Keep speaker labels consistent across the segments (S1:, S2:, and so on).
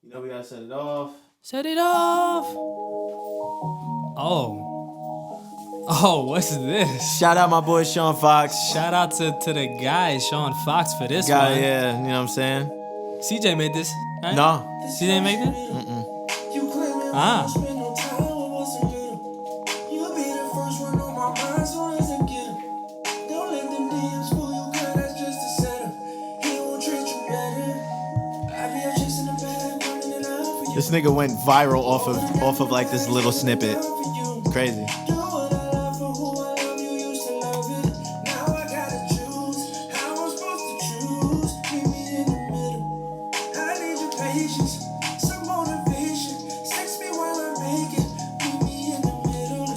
S1: You know we gotta set it off.
S2: Set it off. Oh. Oh, what's this?
S1: Shout out my boy Sean Fox.
S2: Shout out to the guy, Sean Fox, for this
S1: Guy,
S2: one.
S1: yeah, you know what I'm saying?
S2: CJ made this, right?
S1: No.
S2: CJ made this? Ah.
S1: This nigga went viral off of like this little snippet. Crazy.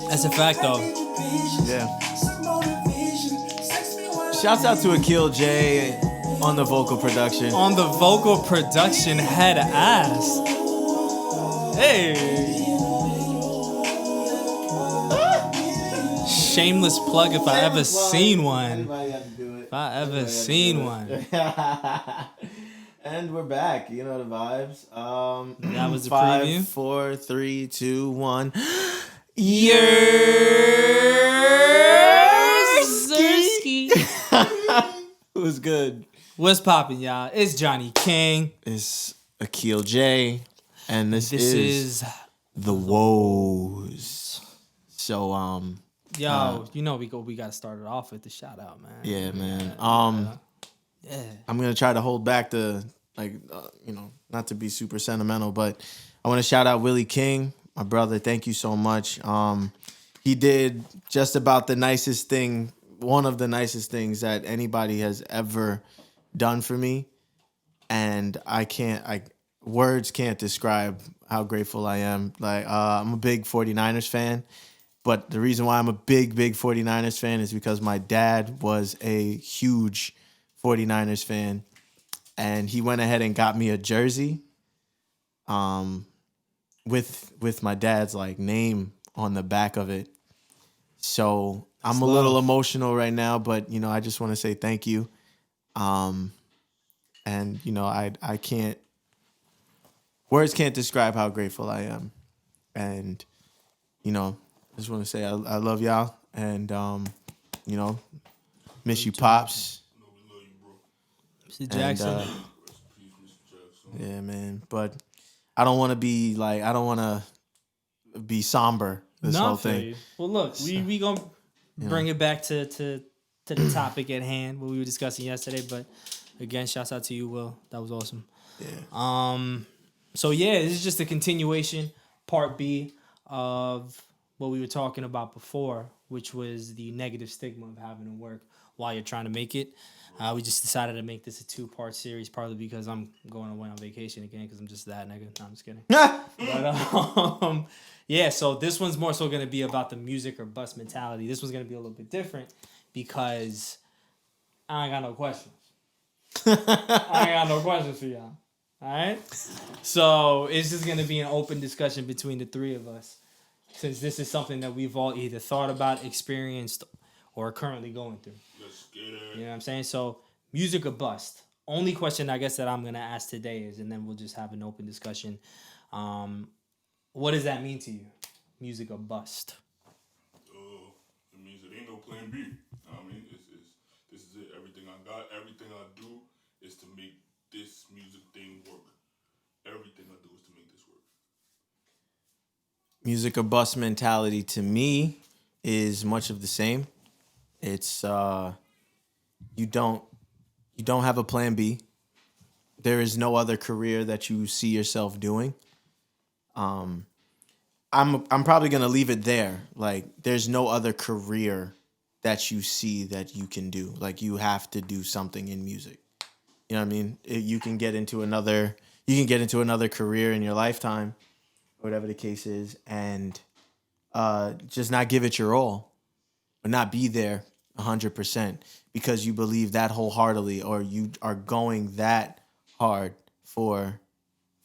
S2: That's a fact, though.
S1: Yeah. Shouts out to Akil J on the vocal production.
S2: On the vocal production, head ass. Hey. Shameless plug if I ever seen one. If I ever seen one.
S1: And we're back. You know the vibes.
S2: That was the
S1: 5,
S2: preview.
S1: 4, 3, 2, 1.
S2: Yersky.
S1: It was good.
S2: What's poppin', y'all? It's Johnny King.
S1: It's Akil J. And this is the WOES. So,
S2: you know we got started off with the shout out, man.
S1: yeah, man.
S2: Yeah.
S1: I'm gonna try to hold back the not to be super sentimental, but I want to shout out Willie King, my brother. Thank you so much. He did just about the nicest thing, one of the nicest things that anybody has ever done for me, and words can't describe how grateful I am. Like, I'm a big 49ers fan, but the reason why I'm a big 49ers fan is because my dad was a huge 49ers fan, and he went ahead and got me a jersey with my dad's like name on the back of it. So I'm a little emotional right now, but I just want to say thank you. And I can't, words can't describe how grateful I am. And I just want to say I love y'all, and miss you, Pops.
S2: Mr. Jackson.
S1: Yeah, man. But I don't want to be somber this whole thing.
S2: Well, look, we gonna bring it back to the topic at hand, what we were discussing yesterday. But again, shouts out to you, Will. That was awesome.
S1: Yeah.
S2: So yeah, this is just a continuation, part B of what we were talking about before, which was the negative stigma of having to work while you're trying to make it. We just decided to make this a 2-part series, partly because I'm going away on vacation again, because I'm just that nigga. No, I'm just kidding. But yeah, so this one's more so going to be about the music or bust mentality. This one's going to be a little bit different because I ain't got no questions. I ain't got no questions for y'all. All right? So it's just going to be an open discussion between the three of us, since this is something that we've all either thought about, experienced, or are currently going through.
S3: Let's get it.
S2: You know what I'm saying? So, music or bust? Only question I guess that I'm going to ask today is, and then we'll just have an open discussion. What does that mean to you? Music or bust?
S3: It means it ain't no plan B. I mean, this is it. Everything I got, everything I do is to make this music thing work. Everything I do is to make this work.
S1: Music or bust mentality to me is much of the same. It's you don't have a plan B. There is no other career that you see yourself doing. I'm probably gonna leave it there. Like, there's no other career that you see that you can do. Like, you have to do something in music. You know what I mean? You can get into another career in your lifetime, whatever the case is, and just not give it your all, or not be there 100% because you believe that wholeheartedly, or you are going that hard for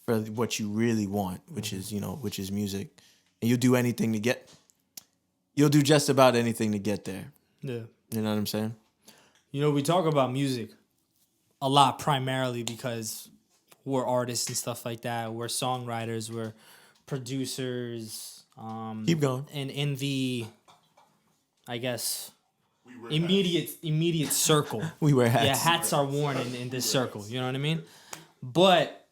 S1: what you really want, which is music, and you'll do just about anything to get there.
S2: Yeah.
S1: You know what I'm saying?
S2: We talk about music a lot primarily because we're artists and stuff like that. We're songwriters. We're producers.
S1: Keep going.
S2: And in the, I guess,
S3: We wear
S2: immediate circle.
S1: We wear hats.
S2: Yeah, hats are worn in this circle. You know what I mean? But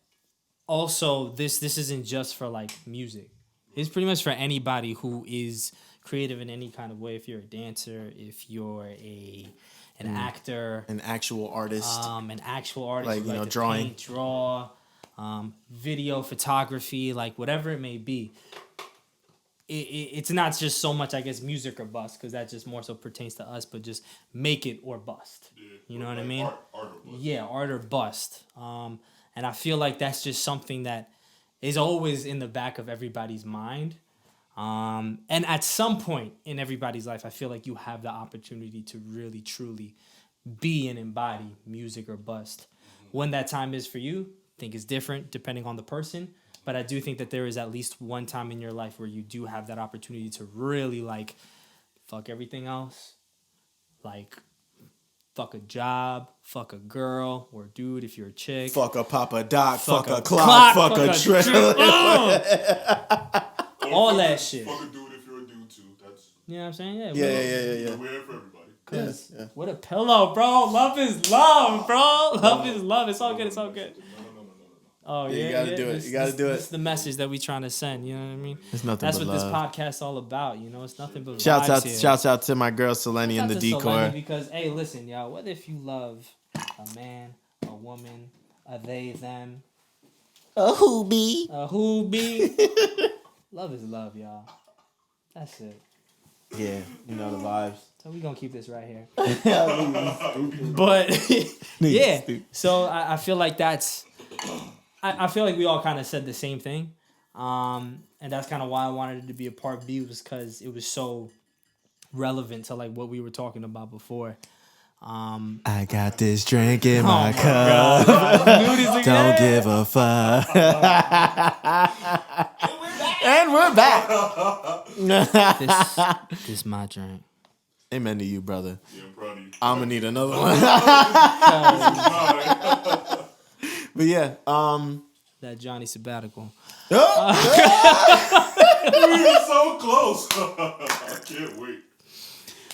S2: also, this isn't just for like music. It's pretty much for anybody who is creative in any kind of way. If you're a dancer, if you're an actor,
S1: An actual artist.
S2: like
S1: you know,
S2: to
S1: drawing.
S2: paint, draw, video, photography, like whatever it may be. It's not just so much, I guess, music or bust, because that just more so pertains to us, but just make it or bust.
S3: Yeah,
S2: You know what I
S3: like
S2: mean?
S3: Art or bust.
S2: Yeah, art or bust. And I feel like that's just something that is always in the back of everybody's mind. And at some point in everybody's life, I feel like you have the opportunity to really, truly be and embody music or bust. When that time is for you, I think is different depending on the person. But I do think that there is at least one time in your life where you do have that opportunity to really, like, fuck everything else. Like, fuck a job, fuck a girl or dude if you're a chick.
S1: Fuck a Papa Doc, fuck a
S2: clock,
S1: clock, fuck a trailer.
S2: All that shit.
S3: Fuck a dude if you're a dude too. That's
S2: You know what I'm saying?
S1: Yeah.
S3: wear it for everybody.
S2: Cause what a pillow, bro. Love is love, bro. Love is love. It's all good. It's all good.
S3: No.
S2: Oh yeah,
S1: you gotta do it. You gotta do it.
S2: It's the message that we trying to send. You know what I mean?
S1: It's nothing
S2: That's
S1: but
S2: what
S1: love.
S2: this podcast's all about. You know, it's nothing but
S1: Shouts
S2: vibes here.
S1: out to my girl Selene in
S2: Shout
S1: the
S2: out to
S1: decor.
S2: Selene, because hey, listen, y'all. What if you love a man, a woman, a they, them,
S1: A hoobie.
S2: a who be? Love is love, y'all. That's it.
S1: Yeah, you know the vibes.
S2: So we gonna keep this right here. But yeah, so I feel like that's. I feel like we all kind of said the same thing, and that's kind of why I wanted it to be a part B, was because it was so relevant to like what we were talking about before.
S1: I got this drink in my
S2: my
S1: cup. Don't give a fuck. And we're back.
S2: This my drink.
S1: Amen to you, brother.
S3: Yeah, I'm proud of you.
S1: I'm gonna need another one. But yeah,
S2: That Johnny sabbatical.
S3: We were so close. I can't wait.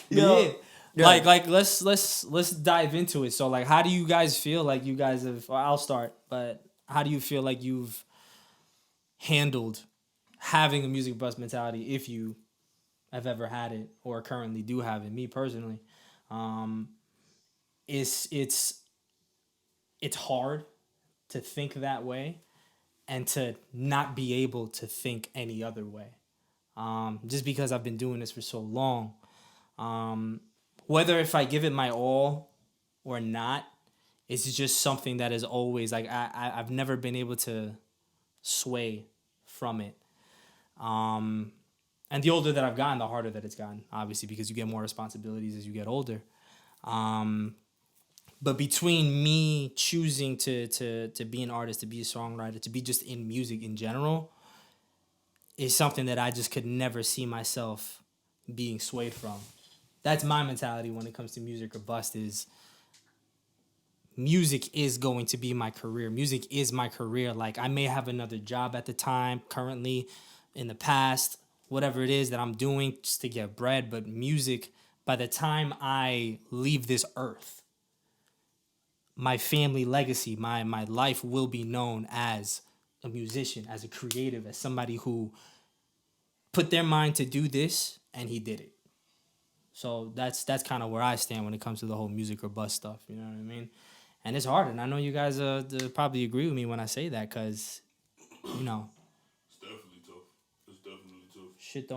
S2: Yeah. Like let's dive into it. So like, how do you guys feel like you guys have? Well, I'll start, but how do you feel like you've handled having a music bus mentality, if you have ever had it or currently do have it? Me personally, it's hard to think that way and to not be able to think any other way. Just because I've been doing this for so long. Whether if I give it my all or not, it's just something that is always like I've never been able to sway from it. And the older that I've gotten, the harder that it's gotten, obviously, because you get more responsibilities as you get older. But between me choosing to be an artist, to be a songwriter, to be just in music in general, is something that I just could never see myself being swayed from. That's my mentality when it comes to music or bust, is music is going to be my career. Music is my career. Like, I may have another job at the time, currently, in the past, whatever it is that I'm doing just to get bread. But music, by the time I leave this earth, my family legacy, my life will be known as a musician, as a creative, as somebody who put their mind to do this and he did it. So that's kind of where I stand when it comes to the whole music or bust stuff. You know what I mean? And it's hard. And I know you guys probably agree with me when I say that, because, you know,
S3: It's definitely tough. It's definitely tough.
S2: shit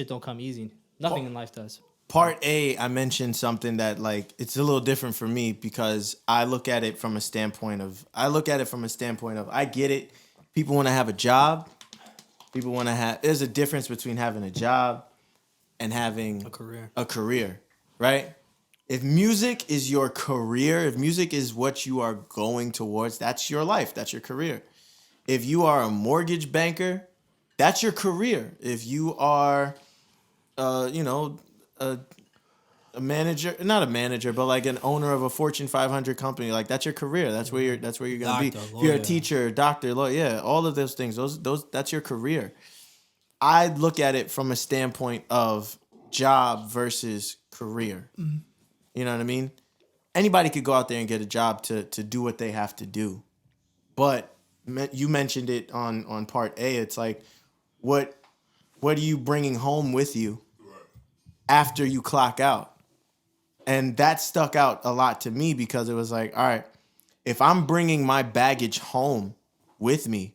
S2: don't come easy. Nothing in life does.
S1: Part A, I mentioned something that, like, it's a little different for me because I look at it from a standpoint of I get it. People want to have a job. There's a difference between having a job and having a career, right? If music is your career, if music is what you are going towards, that's your life, that's your career. If you are a mortgage banker, that's your career. If you are, a manager, not a manager, but like an owner of a Fortune 500 company. Like that's your career. That's where you're gonna be.
S2: Doctor,
S1: If you're a
S2: lawyer.
S1: teacher, doctor, lawyer, yeah, all of those things. Those that's your career. I look at it from a standpoint of job versus career. You know what I mean? Anybody could go out there and get a job to do what they have to do. But you mentioned it on part A. It's like, what are you bringing home with you after you clock out? And that stuck out a lot to me because it was like, all right, if I'm bringing my baggage home with me,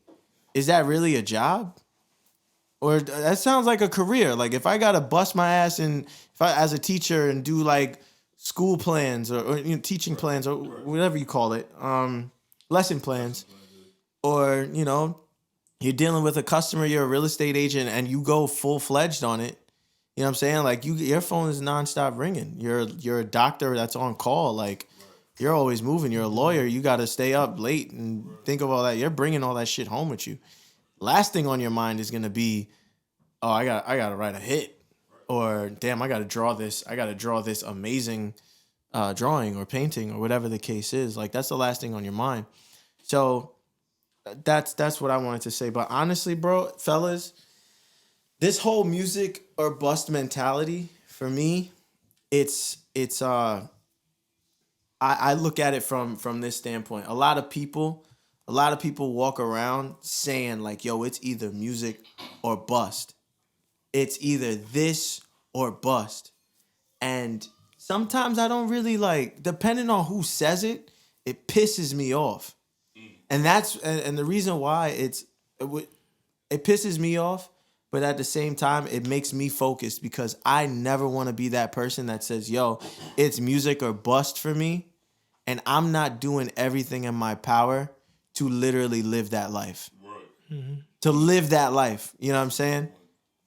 S1: is that really a job? Or that sounds like a career. Like if I gotta bust my ass as a teacher and do like school plans or teaching plans or whatever you call it, lesson plans, or you're dealing with a customer, you're a real estate agent, and you go full fledged on it. You know what I'm saying? Like your phone is nonstop ringing. You're a doctor that's on call. Like you're always moving. You're a lawyer. You got to stay up late and think of all that. You're bringing all that shit home with you. Last thing on your mind is gonna be, oh, I got to write a hit, or damn, I got to draw this. I got to draw this amazing drawing or painting or whatever the case is. Like that's the last thing on your mind. So that's what I wanted to say. But honestly, bro, fellas, this whole music or bust mentality for me, I look at it from this standpoint. A lot of people walk around saying like, yo, it's either music or bust. It's either this or bust. And sometimes I don't really like, depending on who says it, it pisses me off. And and the reason why it pisses me off, but at the same time, it makes me focused because I never want to be that person that says, yo, it's music or bust for me. And I'm not doing everything in my power to literally live that life.
S3: Right.
S1: To live that life. You know what I'm saying?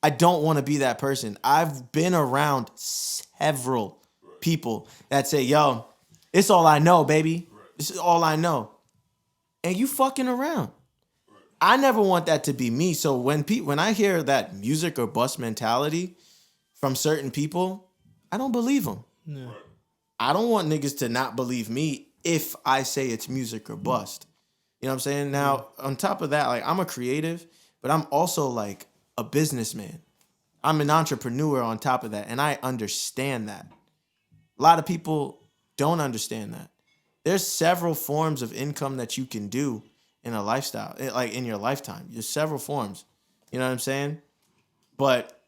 S1: I don't want to be that person. I've been around several people that say, yo, it's all I know, baby. This is all I know. And you fucking around. I never want that to be me. So when I hear that music or bust mentality from certain people, I don't believe them.
S2: Yeah.
S1: I don't want niggas to not believe me if I say it's music or bust. You know what I'm saying? Now, on top of that, like I'm a creative, but I'm also like a businessman. I'm an entrepreneur on top of that, and I understand that. A lot of people don't understand that. There's several forms of income that you can do in a lifestyle, like in your lifetime. There's several forms. You know what I'm saying? But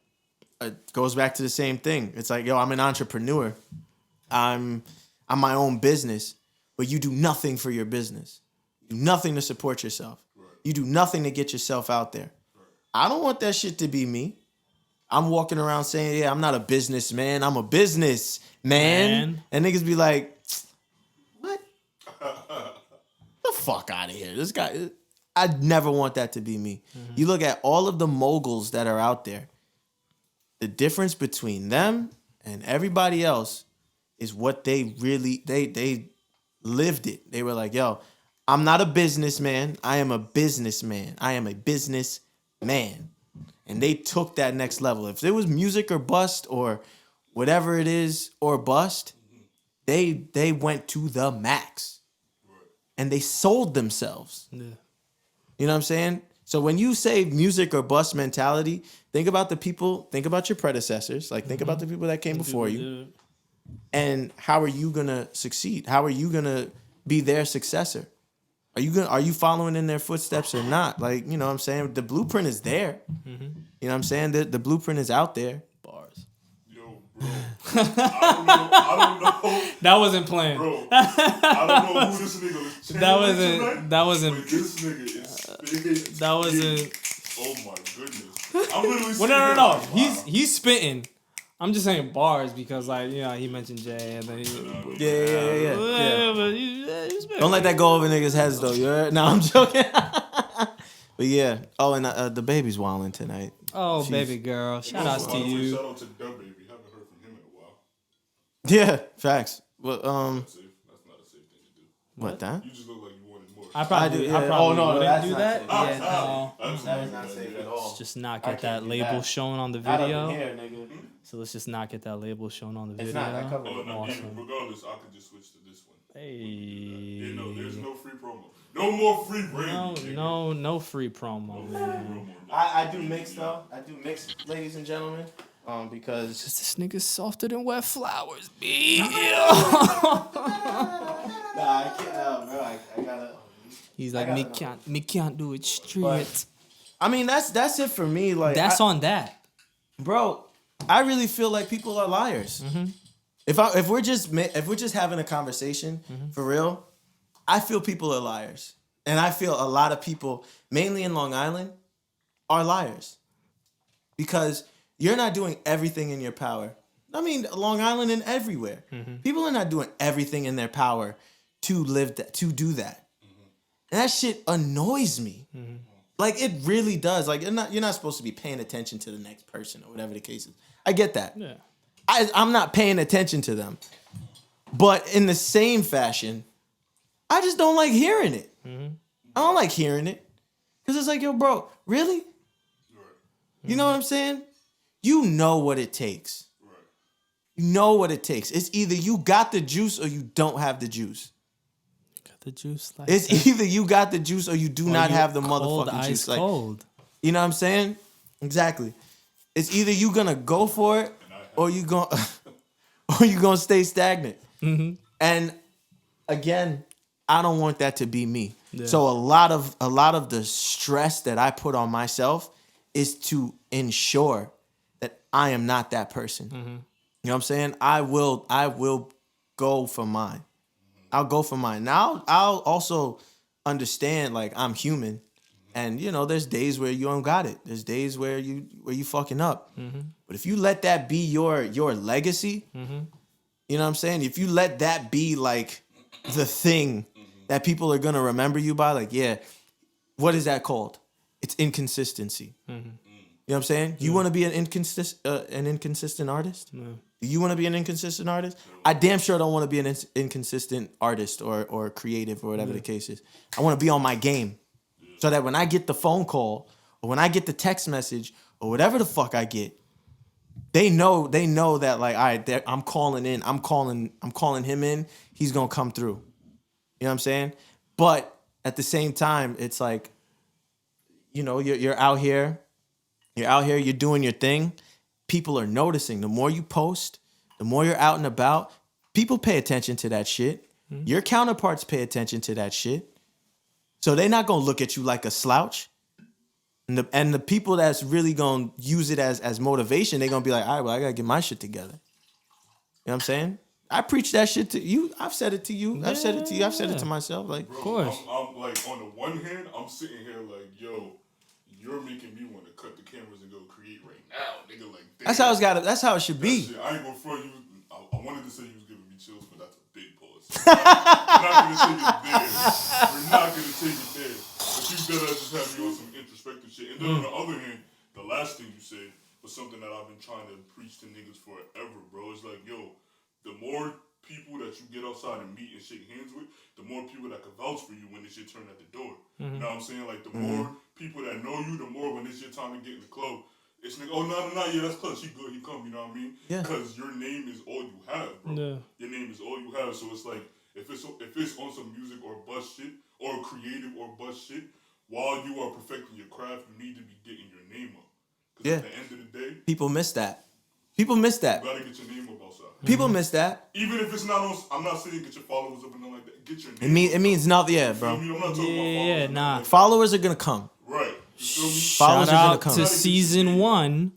S1: it goes back to the same thing. It's like, yo, I'm an entrepreneur. I'm my own business, but you do nothing for your business. You do nothing to support yourself. You do nothing to get yourself out there. I don't want that shit to be me. I'm walking around saying, yeah, I'm not a businessman. I'm a business man. And niggas be like, what? The fuck out of here. This guy, I'd never want that to be me. Mm-hmm. You look at all of the moguls that are out there. The difference between them and everybody else is what they really, they lived it. They were like, yo, I'm not a businessman. I am a businessman. I am a businessman. And they took that next level. If it was music or bust or whatever it is or bust, they went to the max. And they sold themselves. Yeah. You know what I'm saying? So when you say music or bust mentality, think about the people, think about your predecessors, like think about the people that came before you. And how are you gonna succeed? How are you gonna be their successor? Are you following in their footsteps or not? Like, you know what I'm saying? The blueprint is there. Mm-hmm. You know what I'm saying? The blueprint is out there. Bars.
S3: Yo, bro. I don't know.
S2: That wasn't planned.
S3: Bro, I don't know who this nigga is.
S2: That wasn't.
S3: But this nigga is spitting.
S2: That wasn't.
S3: Oh my goodness. I'm literally
S2: well, no.
S3: Like, wow.
S2: He's spitting. I'm just saying bars because, like, you know, he mentioned Jay and then
S1: Yeah.
S2: But he's
S1: don't let that go over niggas' heads though. You heard? No, I'm joking. But yeah. Oh, and the baby's wilding tonight.
S2: Oh, baby girl. Shout outs to you.
S3: Shout out to Dub Baby. Haven't heard from him in a while.
S1: Yeah, facts. Well,
S3: That's not a safe thing to do.
S1: What that?
S3: You just look like you wanted more.
S2: I probably
S1: yeah.
S2: wouldn't
S1: that's
S2: do
S1: not
S2: that.
S1: safe.
S2: Yeah, no.
S1: That is not safe at all.
S2: Let's just not
S1: I
S2: get
S1: can't
S2: that
S1: do
S2: label
S1: that.
S2: shown on the
S1: Not up
S2: video.
S1: in here, nigga.
S2: So let's just not get that label shown on the
S1: It's
S2: video.
S1: not. I covered
S3: Oh,
S1: it.
S3: no,
S2: Awesome.
S3: regardless, I could just switch to this one.
S2: Hey.
S3: Yeah, no, there's no free promo. No more free branding.
S2: No free promo, man.
S1: I do mix though. I do mix, ladies and gentlemen. Because
S2: This nigga's softer than wet flowers, B.
S1: nah, I can't, bro. I gotta.
S2: He's like, me can't do it straight.
S1: But, I mean, that's it for me. Like
S2: That's on that.
S1: bro. I really feel like people are liars. If we're just having a conversation for real, I feel people are liars, and I feel a lot of people, mainly in Long Island, are liars because you're not doing everything in your power. I mean, Long Island and everywhere, people are not doing everything in their power to do that, and that shit annoys me. Like it really does. Like you're not supposed to be paying attention to the next person or whatever the case is. I get that.
S2: Yeah.
S1: I'm not paying attention to them. But in the same fashion, I just don't like hearing it. I don't like hearing it. Because it's like, yo, bro, really? You know what I'm saying? You know what it takes. You know what it takes. It's either you got the juice or you don't have the juice.
S2: Got the juice. Like
S1: It's
S2: that.
S1: either you got the juice or you do not
S2: You
S1: have the
S2: cold,
S1: motherfucking
S2: ice
S1: juice. Like,
S2: cold.
S1: you know what I'm saying? Exactly. It's either you gonna go for it or you gonna stay stagnant. And again, I don't want that to be me.
S2: Yeah.
S1: So a lot of the stress that I put on myself is to ensure that I am not that person. You know what I'm saying? I will go for mine. I'll go for mine. Now I'll also understand like I'm human. And you know, there's days where you don't got it. There's days where you fucking up. But if you let that be your legacy, you know what I'm saying? If you let that be like the thing that people are gonna remember you by, like, yeah, what is that called? It's inconsistency. You know what I'm saying? You want to be an inconsistent artist? Do you want to be an inconsistent artist? I damn sure don't want to be an inconsistent artist or creative or whatever the case is. I want to be on my game. So that when I get the phone call or when I get the text message or whatever the fuck I get, they know that like, all right, I'm calling in. I'm calling him in. He's gonna come through. You know what I'm saying? But at the same time, it's like, you know, you're out here, you're doing your thing. People are noticing. The more you post, the more you're out and about, people pay attention to that shit. Your counterparts pay attention to that shit. So they're not gonna look at you like a slouch. And the people that's really gonna use it as motivation, they're gonna be like, all right, well, I gotta get my shit together. You know what I'm saying? I preach that shit to you. I've said it to you. I've said it to you. I've said it to myself. Like,
S3: Bro,
S2: of course.
S3: I'm like, on the one hand, I'm sitting here like, yo, you're making me want to cut the cameras and go create right now, nigga. Like,
S1: that's how it should be.
S3: Shit, I ain't gonna front you. I wanted to say you was giving me chills, but that's a big pause. We're not gonna take it there. We're not gonna take it there. But you gotta just have me on some introspective shit. And then on the other hand, the last thing you said was something that I've been trying to preach to niggas forever, bro. It's like, yo, the more people that you get outside and meet and shake hands with, the more people that can vouch for you when this shit turn at the door. You know what I'm saying? Like, the more people that know you, the more when it's your time to get in the club, it's like, oh, no, yeah, that's close. He good, he come, you know what I mean?
S1: Yeah.
S3: Because your name is all you have, bro.
S2: Yeah.
S3: Your name is all you have. So it's like, if it's on some music or buzz shit, or creative or buzz shit, while you are perfecting your craft, you need to be getting your name up. Because at the end of the day,
S1: People miss that. People miss that.
S3: you gotta get your name up outside.
S1: People miss that.
S3: Even if it's not on, I'm not saying get your followers up and nothing like that. Get your name
S1: It means nothing. Yeah,
S3: up. You feel
S1: bro.
S3: me? I'm not talking about
S2: Yeah,
S3: followers.
S2: nah.
S1: Followers are gonna come.
S3: Right. You feel me?
S1: Followers
S2: Shout
S1: are gonna
S2: out
S1: come.
S2: to season 1,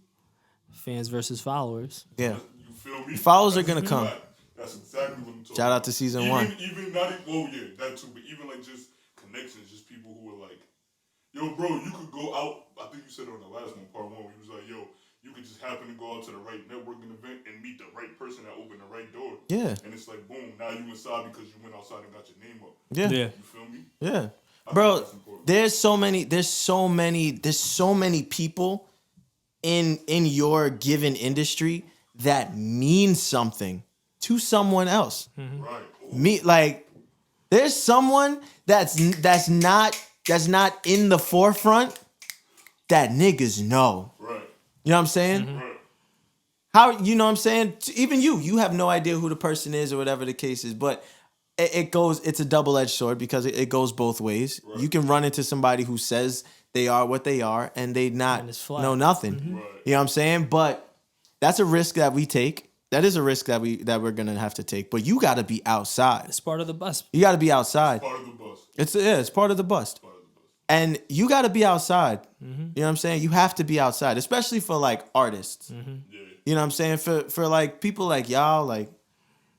S2: fans versus followers.
S1: Yeah.
S3: You feel me?
S1: Followers are
S3: That's
S1: gonna come.
S3: fact. That's exactly what I'm talking
S1: Shout out
S3: about.
S1: to season
S3: even,
S1: 1.
S3: Even not even, oh yeah, that too. But even like just connections, just people who are like, yo, bro, you could go out. I think you said it on the last one, part 1, where you was like, yo, you could just happen to go out to the right networking event and meet the right person that opened the right door.
S1: Yeah.
S3: And it's like, boom, now you inside because you went outside and got your name up.
S1: Yeah.
S2: Yeah.
S3: You feel me?
S1: Yeah.
S3: I
S1: Bro,
S3: think that's important.
S1: there's so many people in your given industry that mean something to someone else.
S3: Right.
S1: Me, like, There's someone that's not in the forefront that niggas know.
S3: Right.
S1: You know what I'm saying?
S3: Right.
S1: How, you know what I'm saying? Even you have no idea who the person is or whatever the case is, but it's a double-edged sword because it goes both ways.
S3: Right.
S1: You can run into somebody who says they are what they are and they not
S2: it's flat.
S1: know nothing.
S3: Right.
S1: You know what I'm saying? But that's a risk that we take. That is a risk that we're gonna have to take. But you got to be outside.
S2: It's part of the bus.
S1: You got to be outside.
S3: Part of the bus.
S1: It's part of the bust.
S3: Part of the bus.
S1: And you got to be outside. You know what I'm saying? You have to be outside, especially for like artists.
S3: Yeah.
S1: You know what I'm saying? For like people like y'all, like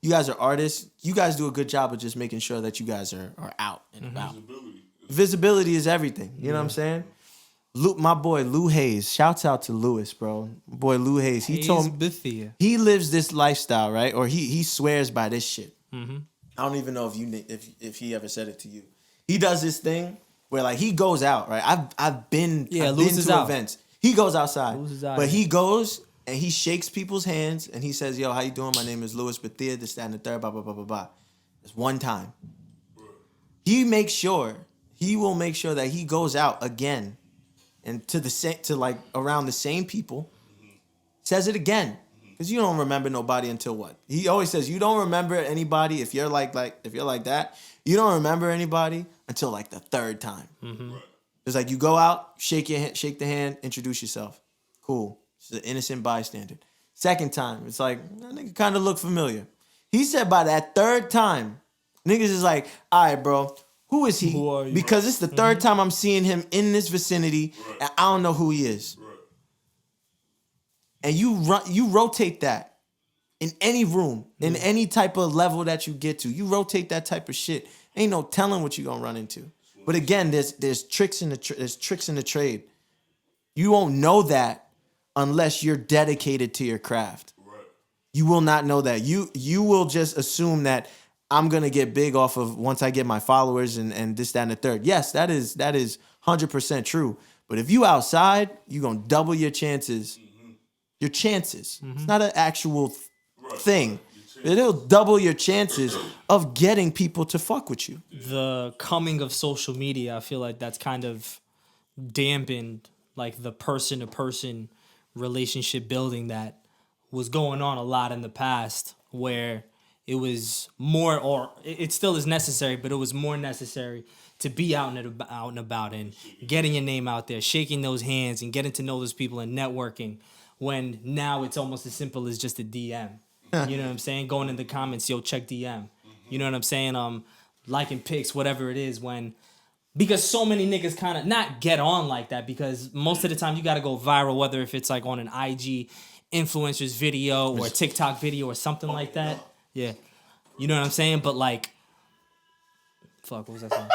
S1: you guys are artists. You guys do a good job of just making sure that you guys are out and about.
S3: Visibility.
S1: Visibility is everything. You know what I'm saying? My boy Lou Hayes. Shouts out to Lewis, bro. My boy Lou Hayes. He told me
S2: Bethia.
S1: he lives this lifestyle, right? Or he swears by this shit. I don't even know if he ever said it to you. He does this thing where like he goes out, right? I've been
S2: Lewis
S1: to
S2: out.
S1: events. He goes outside,
S2: Lewis is out,
S1: but
S2: yeah.
S1: he goes and he shakes people's hands and he says, "Yo, how you doing? My name is Louis Bethia. This, that, and the third. Blah blah blah blah blah." It's one time. He will make sure that he goes out again and to like around the same people, says it again. Because you don't remember nobody until what? He always says you don't remember anybody if you're like if you're like that, you don't remember anybody until like the third time.
S3: Right.
S1: It's like you go out, shake the hand, introduce yourself. Cool. It's an innocent bystander. Second time, it's like, that nigga kind of look familiar. He said by that third time, niggas is like, all right, bro, who is he?
S2: Who are you?
S1: Because it's the third time I'm seeing him in this vicinity,
S3: Right.
S1: and I don't know who he is.
S3: Right.
S1: And you rotate that in any room, in any type of level that you get to. You rotate that type of shit. Ain't no telling what you're gonna run into. But again, there's tricks in the trade. You won't know that unless you're dedicated to your craft.
S3: Right.
S1: You will not know that. You will just assume that I'm gonna get big off of once I get my followers and this, that, and the third. Yes, that is 100% true. But if you outside, you're gonna double your chances. Your chances. It's not an actual thing. It'll double your chances of getting people to fuck with you.
S2: The coming of social media, I feel like that's kind of dampened like the person to person relationship building that was going on a lot in the past, where it was more, or it still is necessary, but it was more necessary to be out and about and getting your name out there, shaking those hands and getting to know those people and networking, when now it's almost as simple as just a DM. You know what I'm saying? Going in the comments, yo, check DM. You know what I'm saying? Liking pics, whatever it is, because so many niggas kind of not get on like that, because most of the time you got to go viral, whether if it's like on an IG influencer's video or TikTok video or something like that. Yeah. You know what I'm saying? But like, fuck, what was that saying?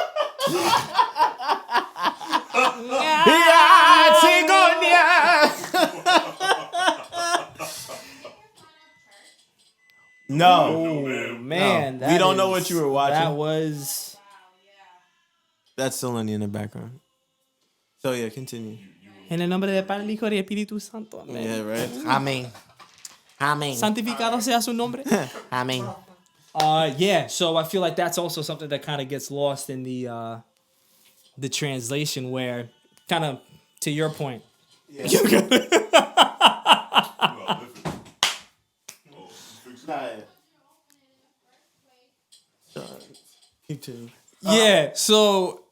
S1: No.
S2: Man,
S1: No. We don't know what you were watching.
S2: That was...
S1: That's Selene in the background. So yeah, continue.
S2: En el nombre del Padre, el Hijo y el Espíritu Santo. Amén.
S1: Yeah, right. Amen. Amen.
S2: Santificado sea su nombre.
S1: Amen.
S2: Yeah, so I feel like that's also something that kind of gets lost in the translation, where kind of to your point.
S3: No, listen. Oh, fix it.
S1: Continue.
S2: Yeah, so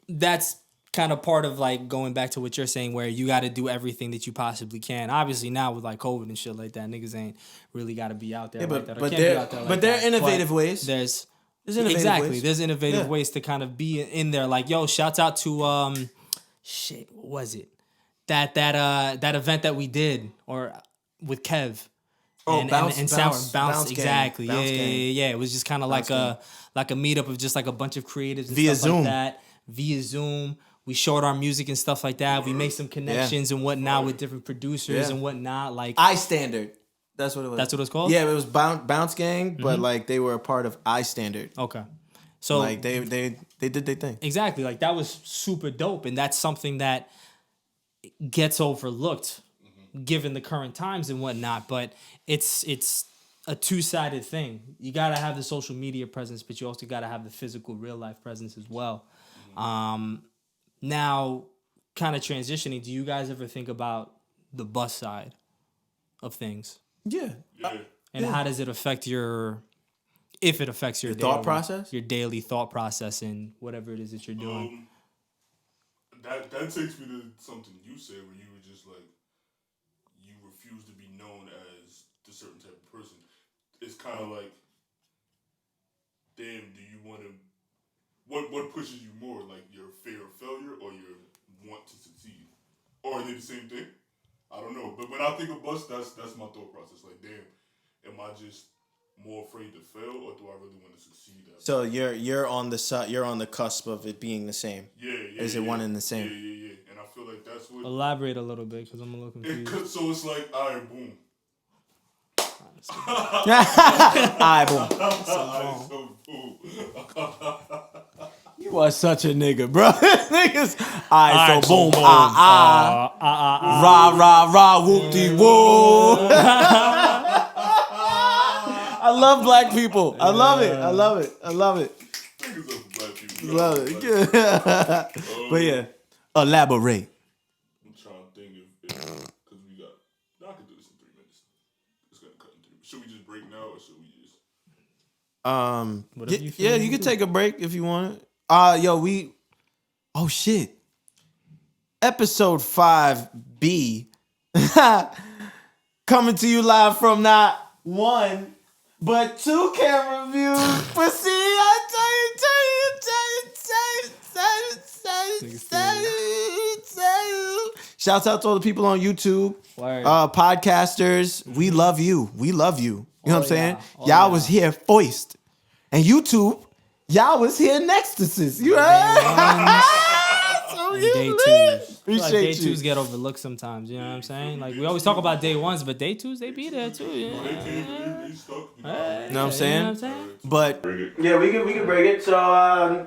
S2: that's kind of part of like going back to what you're saying, where you got to do everything that you possibly can. Obviously now with like COVID and shit like that, niggas ain't really got to be out there like that. Or
S1: but
S2: can't be out there like
S1: there are
S2: that.
S1: innovative
S2: But
S1: ways.
S2: There's
S1: innovative ways.
S2: There's innovative
S1: Yeah.
S2: ways to kind of be in there. Like, yo, shouts out to shit, what was it? That event that we did or with Kev.
S1: Oh,
S2: and
S1: bounce
S2: Bounce,
S1: gang.
S2: exactly.
S1: Bounce
S2: Yeah.
S1: gang.
S2: It was just kind of like a meetup of just like a bunch of creatives and
S1: Via
S2: stuff
S1: Zoom.
S2: like that. Via Zoom. We showed our music and stuff like that. We made some connections and whatnot with different producers and whatnot. Like
S1: I Standard. That's what it was.
S2: That's what it's called?
S1: Yeah, it was Bounce Gang, but like they were a part of I Standard.
S2: okay. So
S1: Like they did their thing.
S2: exactly, like that was super dope, and that's something that gets overlooked given the current times and whatnot. But it's a two-sided thing. You gotta have the social media presence, but you also gotta have the physical, real life presence as well. Now, kind of transitioning, do you guys ever think about the bus side of things?
S1: Yeah.
S3: Yeah.
S2: And how does it affect if it affects your
S1: thought process?
S2: your daily thought process and whatever it is that you're doing?
S3: That takes me to something you said where you were just like, you refuse to be known as the certain type of person. It's kind of like, damn, do you want to, what pushes you more? Like your fear of failure or your want to succeed? Or are they the same thing? I don't know. But when I think of bust, that's my thought process. Like, damn, am I just more afraid to fail or do I really want to succeed?
S1: So you're on the cusp of it being the same.
S3: Yeah.
S1: Is it one and the same?
S3: Yeah. And I feel like that's what...
S2: Elaborate a little bit, because I'm a little confused.
S3: So it's like, all right, boom.
S1: Alright, boom.
S3: So boom.
S1: You are such a nigga, bro. Niggas. Alright, so boom. Rah, rah, rah, whoop-de-woo. I love black people. I love it.
S3: Niggas up for black people.
S1: Love it. But yeah, elaborate.
S3: I'm trying to think if because we got... I can do this in 3 minutes. It's going to cut in 3 minutes. Should we just break now or should we just...
S2: Whatever you feel
S1: you can take a break if you want. Oh shit. Episode 5B coming to you live from not one but 2 camera views. But see, I tell you. Shouts out to all the people on YouTube,
S2: Word.
S1: podcasters. We love you. You know what I'm saying? Y'all was here first. And YouTube, y'all was here next to sis. You heard? So
S2: And
S1: you
S2: day
S1: lit.
S2: twos. I feel like
S1: Appreciate
S2: day
S1: you.
S2: twos get overlooked sometimes. You know what I'm saying? Like we always talk about day ones, but day twos they be there too. Yeah.
S3: They stuck.
S1: You know what I'm saying?
S2: You know what I'm saying?
S1: But
S4: Yeah, we can break it. So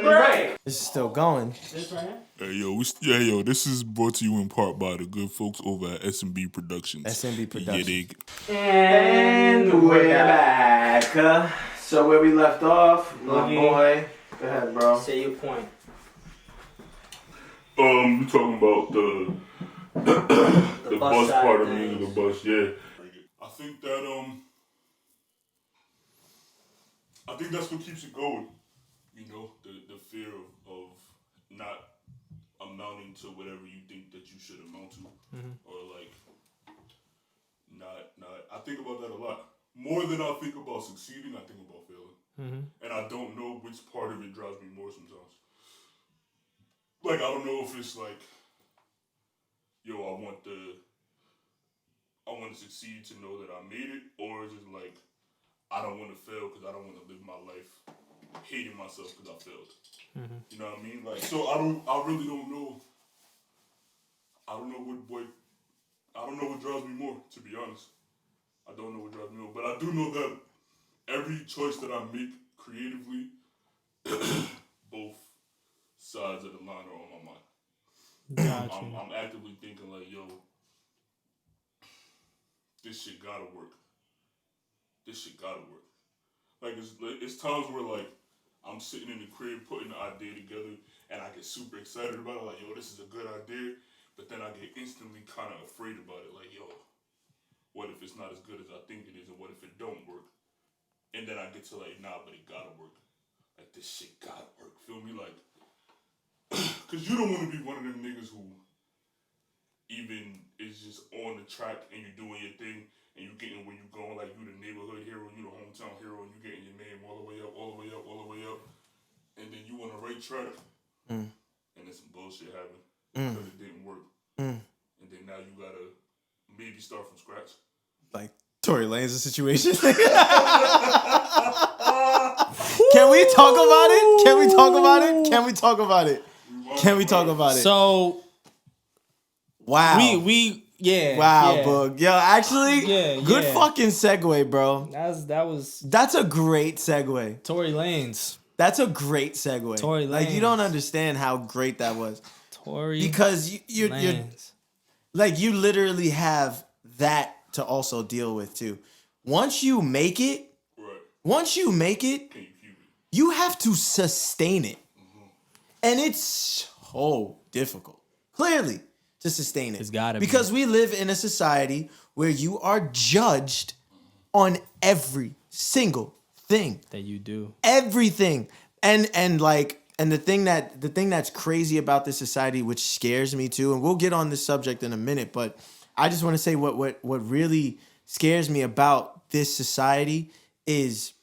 S4: break.
S1: this is still going.
S2: This right here?
S3: Hey, yo, this is brought to you in part by the good folks over at S&B Productions.
S1: S&B Productions.
S3: Yeah,
S4: And we're back. So where we left off, my
S2: Boogie.
S4: boy. Go ahead, bro.
S2: Say your point.
S3: we talking about the bus
S4: side
S3: part of
S4: things.
S3: me, the bus, yeah. I think that I think that's what keeps it going. You know, the fear of not amounting to whatever you think that you should amount to, or like not. I think about that a lot. More than I think about succeeding, I think about failing, and I don't know which part of it drives me more sometimes. Like I don't know if it's like, yo, I want to succeed to know that I made it, or is it like I don't want to fail because I don't want to live my life hating myself because I failed. You know what I mean? Like, so I really don't know. I don't know what drives me more, to be honest. I don't know what drives me more, but I do know that every choice that I make creatively, both sides of the line are on my mind.
S2: Gotcha.
S3: I'm actively thinking like, yo, this shit gotta work. Like it's times where like I'm sitting in the crib putting the idea together and I get super excited about it, like, yo, this is a good idea, but then I get instantly kind of afraid about it, like, yo, what if it's not as good as I think it is, and what if it don't work? And then I get to like, nah, but it gotta work. Like this shit gotta work. Feel me? Like, cause you don't want to be one of them niggas who even is just on the track and you're doing your thing and you getting where you going, like you the neighborhood hero, you the hometown hero, and you getting your name all the way up, and then you on the right track, and then some bullshit happened because it didn't work, and then now you gotta maybe start from scratch.
S1: Like Tory Lanez situation. Can we talk about it?
S2: So
S1: Wow.
S2: yeah.
S1: Boog. Yo, actually, good
S2: yeah.
S1: fucking segue, bro.
S2: That was
S1: That's a great segue.
S2: Tory Lanez.
S1: That's a great segue.
S2: Tory
S1: Like, you don't
S2: Lanez.
S1: understand how great that was.
S2: Tory
S1: Because you're
S2: Lanez.
S1: like, you literally have that to also deal with, too. once you make it,
S3: Right. Can you keep it?
S1: you have to sustain it. And it's so difficult, clearly, to sustain it.
S2: It's gotta be.
S1: Because we live in a society where you are judged on every single thing.
S2: That you do.
S1: Everything. And the thing that's crazy about this society, which scares me too, and we'll get on this subject in a minute, but I just want to say what really scares me about this society is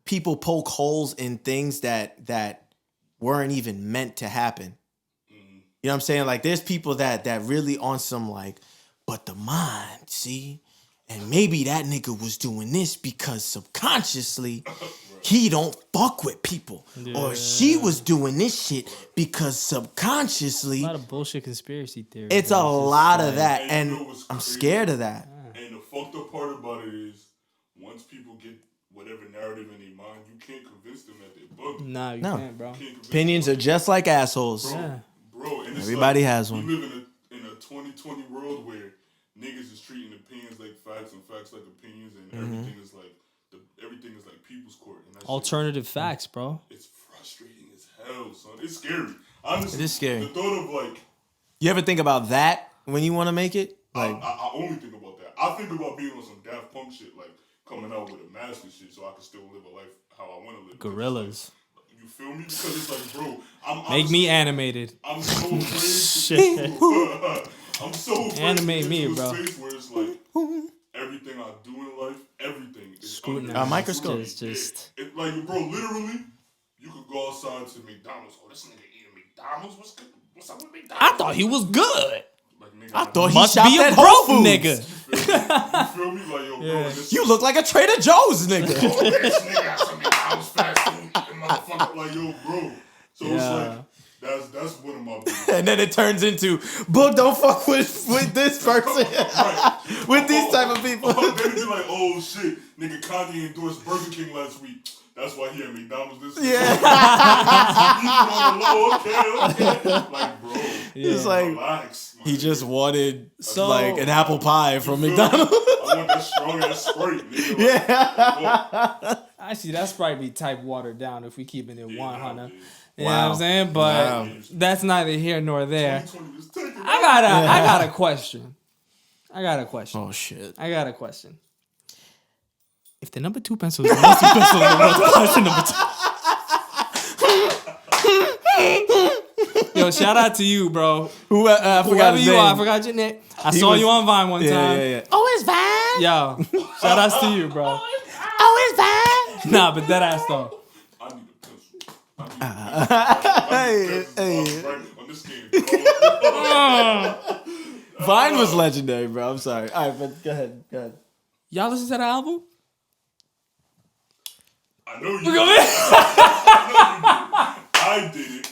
S1: people poke holes in things that weren't even meant to happen. You know what I'm saying? Like, there's people that really on some like, but the mind, see? And maybe that nigga was doing this because subconsciously he don't fuck with people. Or she was doing this shit because subconsciously.
S2: A lot of bullshit conspiracy theories.
S1: It's a lot of that.
S3: And
S1: And
S3: you know what's
S1: I'm
S3: crazy?
S1: scared of that.
S3: And the fucked up part about it is, once people get whatever narrative in their mind, you can't convince them that they're bugging.
S2: Nah, you
S1: No.
S2: can't, bro.
S3: You can't convince
S1: Opinions
S3: them.
S1: are just like assholes.
S2: Yeah.
S3: Bro, and it's
S1: Everybody
S3: like,
S1: has one.
S3: We live in a 2020 world where niggas is treating opinions like facts and facts like opinions, and everything is like people's court. And that shit-
S2: Alternative facts, bro.
S3: It's frustrating as hell, son. It's scary. Honestly,
S1: It is scary.
S3: The thought of like,
S1: You ever think about that when you want to make it? Like,
S3: I only think about that. I think about being on some Daft Punk shit, like coming out with a mask and shit, so I can still live a life how I want to live.
S2: Gorillas.
S3: You feel me? Because it's like, bro, I'm
S2: Make me animated.
S3: I'm so afraid.
S2: Shit.
S3: I'm so afraid
S2: Animate
S3: to
S2: me,
S3: get to
S2: bro.
S3: a space where it's like everything I do in life, everything is
S2: Scrutinize.
S3: under
S1: A microscope.
S2: It's just.
S3: It, like, bro, literally, you could go outside to McDonald's. Oh, this nigga eating McDonald's? What's good? What's up with McDonald's?
S2: I thought he was good.
S3: Like, nigga,
S1: I thought he
S2: Must
S1: shopped
S2: be a
S1: at
S2: broke
S1: Whole Foods.
S2: nigga.
S3: You feel me? Like, yo, bro, this
S1: You look like a Trader Joe's nigga.
S3: this nigga has some McDonald's fast food. And motherfucker, like, yo, bro. So it's like, that's one of my biggest.
S1: And then it turns into, Book, don't fuck with this person.
S3: Right.
S1: With these type of people.
S3: Then it'd be like, oh shit, nigga Kanye endorsed Burger King last week. That's why he had McDonald's this week.
S1: Yeah.
S3: Okay. Like, bro.
S1: It's like,
S3: Relax.
S1: he just wanted
S2: So-
S1: like an apple pie from McDonald's.
S3: I want that strong ass Sprite, nigga.
S1: Yeah.
S2: Actually, that's probably type watered down if we keeping it 100.
S3: nah,
S2: You know what I'm saying? But
S1: Wow.
S2: that's neither here nor there.
S3: 2020 is taking
S2: I got a question. I got a question.
S1: Oh shit.
S2: I got a question. If the number 2 pencil is the most 2 pencil, what's the number 2? Yo, shout out to you, bro.
S1: Who? I forgot
S2: Whoever
S1: his
S2: you
S1: name.
S2: are, I forgot your name. I
S1: He
S2: saw
S1: was-
S2: you on Vine one time.
S1: Yeah. Oh, it's fine.
S2: Yo, shout outs to you, bro.
S1: Oh, it's fine.
S2: Nah, but that ass though.
S3: I need a pencil. I need a pencil. Right on this game.
S1: Vine was legendary, bro. I'm sorry. All right, but go ahead.
S2: Y'all listen to the album?
S3: I know you. I did it.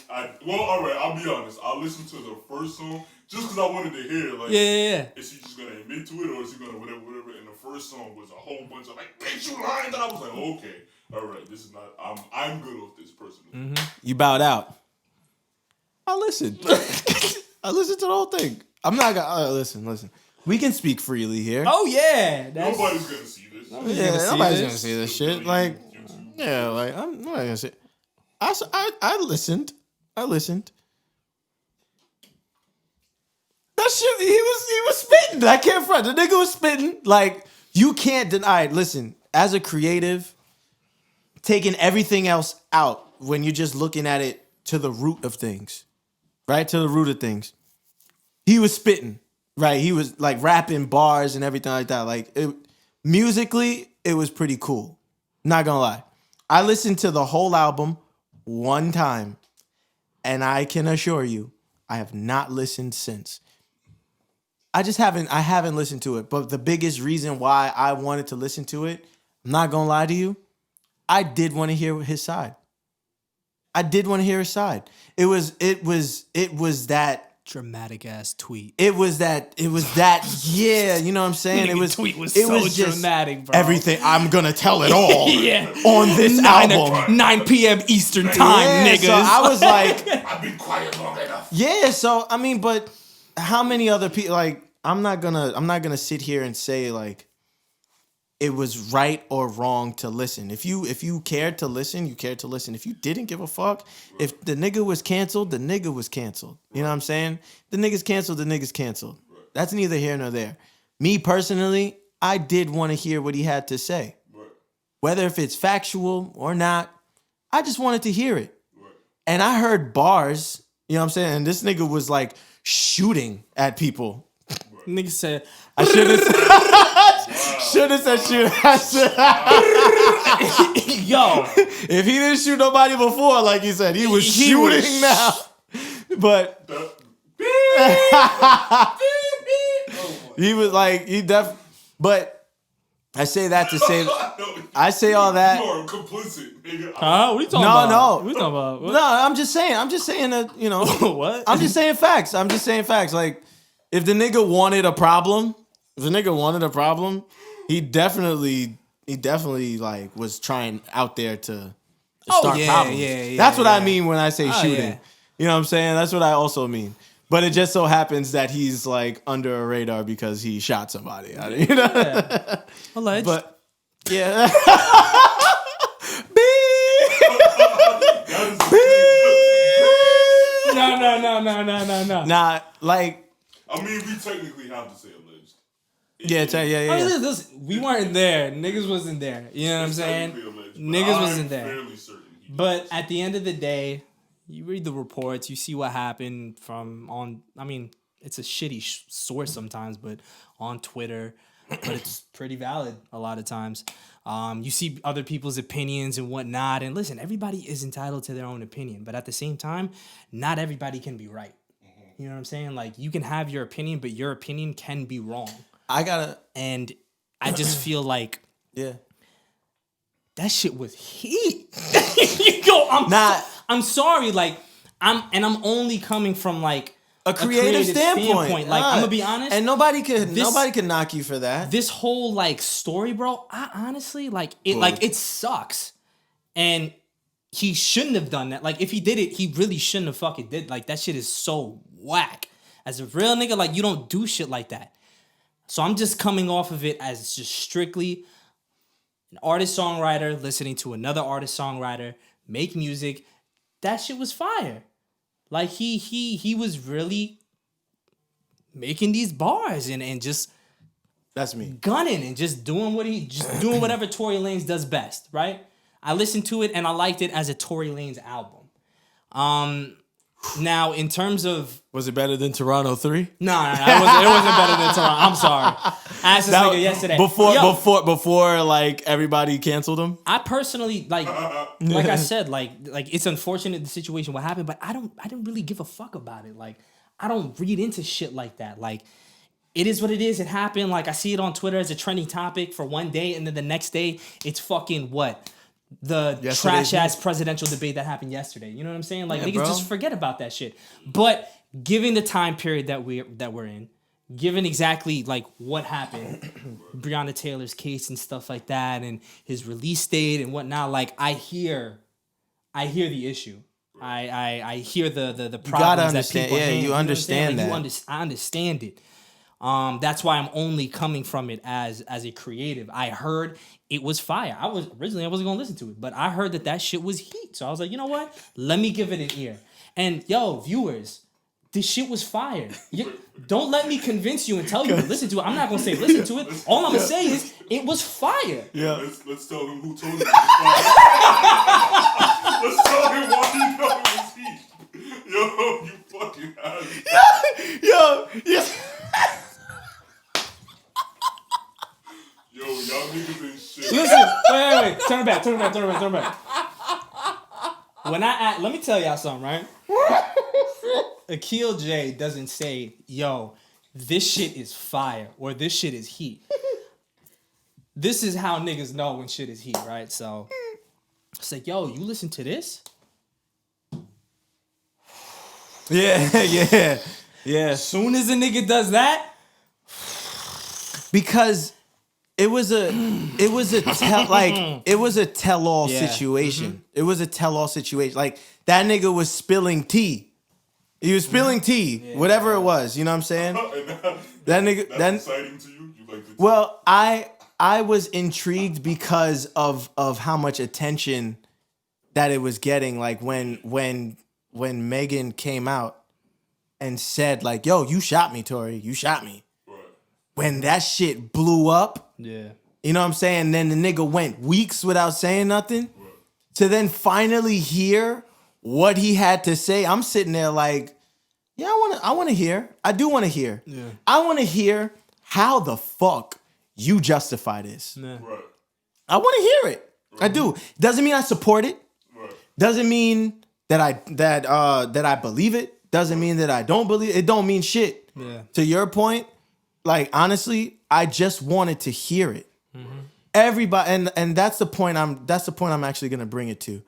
S3: Well, all right. I'll be honest. I listened to the first song just because I wanted to hear. Like,
S2: Yeah.
S3: is he just gonna admit to it, or is he gonna whatever? And the first song was a whole bunch of like, "Bitch, you lying." And I was like, okay, all right. This is not. I'm good with this person.
S1: You bowed out. I listened. I listened to the whole thing. I'm not gonna listen. We can speak freely here.
S2: Oh yeah. That's,
S3: Nobody's gonna see this.
S1: Yeah, nobody's gonna see this shit. Like, yeah, like I'm not gonna say. I listened. That shit, he was spitting. I can't front. The nigga was spitting. Like, you can't deny it. Listen, as a creative, taking everything else out when you're just looking at it to the root of things, right? To the root of things. He was spitting, right? He was like rapping bars and everything like that. Like, musically, it was pretty cool. Not gonna lie. I listened to the whole album one time, and I can assure you, I have not listened since. I haven't listened to it. But the biggest reason why I wanted to listen to it, I'm not gonna lie to you, I did want to hear his side. It was that
S2: dramatic ass tweet.
S1: It was that, yeah, you know what I'm saying? It was
S2: tweet was
S1: it
S2: so
S1: was just
S2: dramatic, bro.
S1: everything. I'm gonna tell it all
S2: Yeah.
S1: on this album.
S2: 9 p.m. Eastern time,
S1: Yeah,
S2: niggas.
S1: so I was like,
S3: I've been quiet long enough.
S1: yeah. So I mean, but how many other people? Like, I'm not gonna sit here and say like, it was right or wrong to listen. If you cared to listen, you cared to listen. If you didn't give a fuck, if the nigga was canceled, the nigga was canceled. You know what I'm saying? The nigga's canceled, the nigga's canceled. That's neither here nor there. Me personally, I did want to hear what he had to say. Whether if it's factual or not, I just wanted to hear it. And I heard bars, you know what I'm saying? And this nigga was like shooting at people.
S2: Nigga said,
S1: I should have said shoot. I said,
S2: yo,
S1: if he didn't shoot nobody before, like he said, he was shooting now. But he was like, but I say that to say, I say all that.
S3: You are complicit, nigga.
S2: huh? What are you talking about?
S1: No.
S2: What are you talking about? What?
S1: No, I'm just saying that, you know.
S2: What?
S1: I'm just saying facts. Like, if the nigga wanted a problem, he definitely like was trying out there to start problems. That's what I mean when I say shooting.
S2: Yeah.
S1: You know what I'm saying? That's what I also mean. But it just so happens that he's like under a radar because he shot somebody. You know?
S2: Yeah. Alleged.
S1: But yeah.
S2: No.
S1: Nah, like.
S3: I mean, we technically have to say alleged.
S1: Yeah.
S2: I mean, listen, we weren't there. Niggas wasn't there. You know what I'm saying?
S3: Alleged,
S2: Niggas wasn't there.
S3: Fairly certain
S2: But at the end of the day, you read the reports, you see what happened I mean, it's a shitty source sometimes, but on Twitter, but it's pretty valid a lot of times. You see other people's opinions and whatnot. And listen, everybody is entitled to their own opinion. But at the same time, not everybody can be right. You know what I'm saying? Like, you can have your opinion, but your opinion can be wrong. And I just feel like that shit was heat. I'm sorry, like I'm only coming from like
S1: a creative standpoint.
S2: Like, I'm gonna be honest,
S1: and nobody could knock you for that.
S2: This whole like story, bro. I honestly like it. Like, it sucks, and he shouldn't have done that. Like, if he did it, he really shouldn't have fucking did. Like, that shit is so whack. As a real nigga, like, you don't do shit like that. So I'm just coming off of it as just strictly an artist-songwriter listening to another artist-songwriter make music. That shit was fire. Like, he was really making these bars and just
S1: that's me
S2: gunning and just doing whatever Tory Lanez does best, right? I listened to it and I liked it as a Tory Lanez album. Now, in terms of...
S1: Was it better than Toronto 3?
S2: No, it wasn't better than Toronto. I'm sorry. I asked this nigga yesterday.
S1: Before like, everybody canceled him?
S2: I personally, like I said, like it's unfortunate the situation what happened, but I didn't really give a fuck about it. Like, I don't read into shit like that. Like, it is what it is. It happened. Like, I see it on Twitter as a trending topic for one day, and then the next day, it's fucking what? The trash-ass presidential debate that happened yesterday. You know what I'm saying? Like, niggas just forget about that shit. But given the time period that we're in, given exactly like what happened, Breonna Taylor's case and stuff like that, and his release date and whatnot, like, I hear the issue. I hear the problems that people have.
S1: You understand that.
S2: I understand it. That's why I'm only coming from it as a creative. I heard it was fire. I wasn't gonna listen to it, but I heard that shit was heat. So I was like, you know what? Let me give it an ear. And yo, viewers, this shit was fire. Don't let me convince you and tell you to listen to it. I'm not gonna say listen to it. All I'm gonna say is it was fire.
S3: Yeah. Let's tell him who told him it was fire. Let's tell him why he know it was heat. Yo, you fucking ass.
S1: Yo, yes.
S3: Yo, y'all niggas ain't shit.
S2: Listen, wait. Turn it back. Let me tell y'all something, right? Akil J doesn't say, yo, this shit is fire or this shit is heat. This is how niggas know when shit is heat, right? So it's like, yo, you listen to this?
S1: Yeah.
S2: As soon as a nigga does that,
S1: because it was a tell-all situation. Mm-hmm. It was a tell-all situation. Like, that nigga was spilling tea. He was spilling tea, whatever it was. You know what I'm saying?
S3: That's exciting to you? You like the tea?
S1: Well, I I was intrigued because of how much attention that it was getting. Like when Megan came out and said like, "Yo, you shot me, Tory. You shot me."
S3: Right.
S1: When that shit blew up,
S2: Yeah.
S1: you know what I'm saying? Then the nigga went weeks without saying nothing.
S3: Right.
S1: To then finally hear what he had to say, I'm sitting there like, yeah, I want to hear. I do want to hear.
S2: Yeah.
S1: I want to hear how the fuck you justify this.
S2: Yeah.
S3: Right.
S1: I want to hear it. I do. Doesn't mean I support it.
S3: Right.
S1: Doesn't mean that I believe it. Doesn't mean that I don't believe it. It don't mean shit.
S2: Yeah.
S1: To your point, like honestly, I just wanted to hear it. Everybody, and that's the point I'm actually gonna bring it to.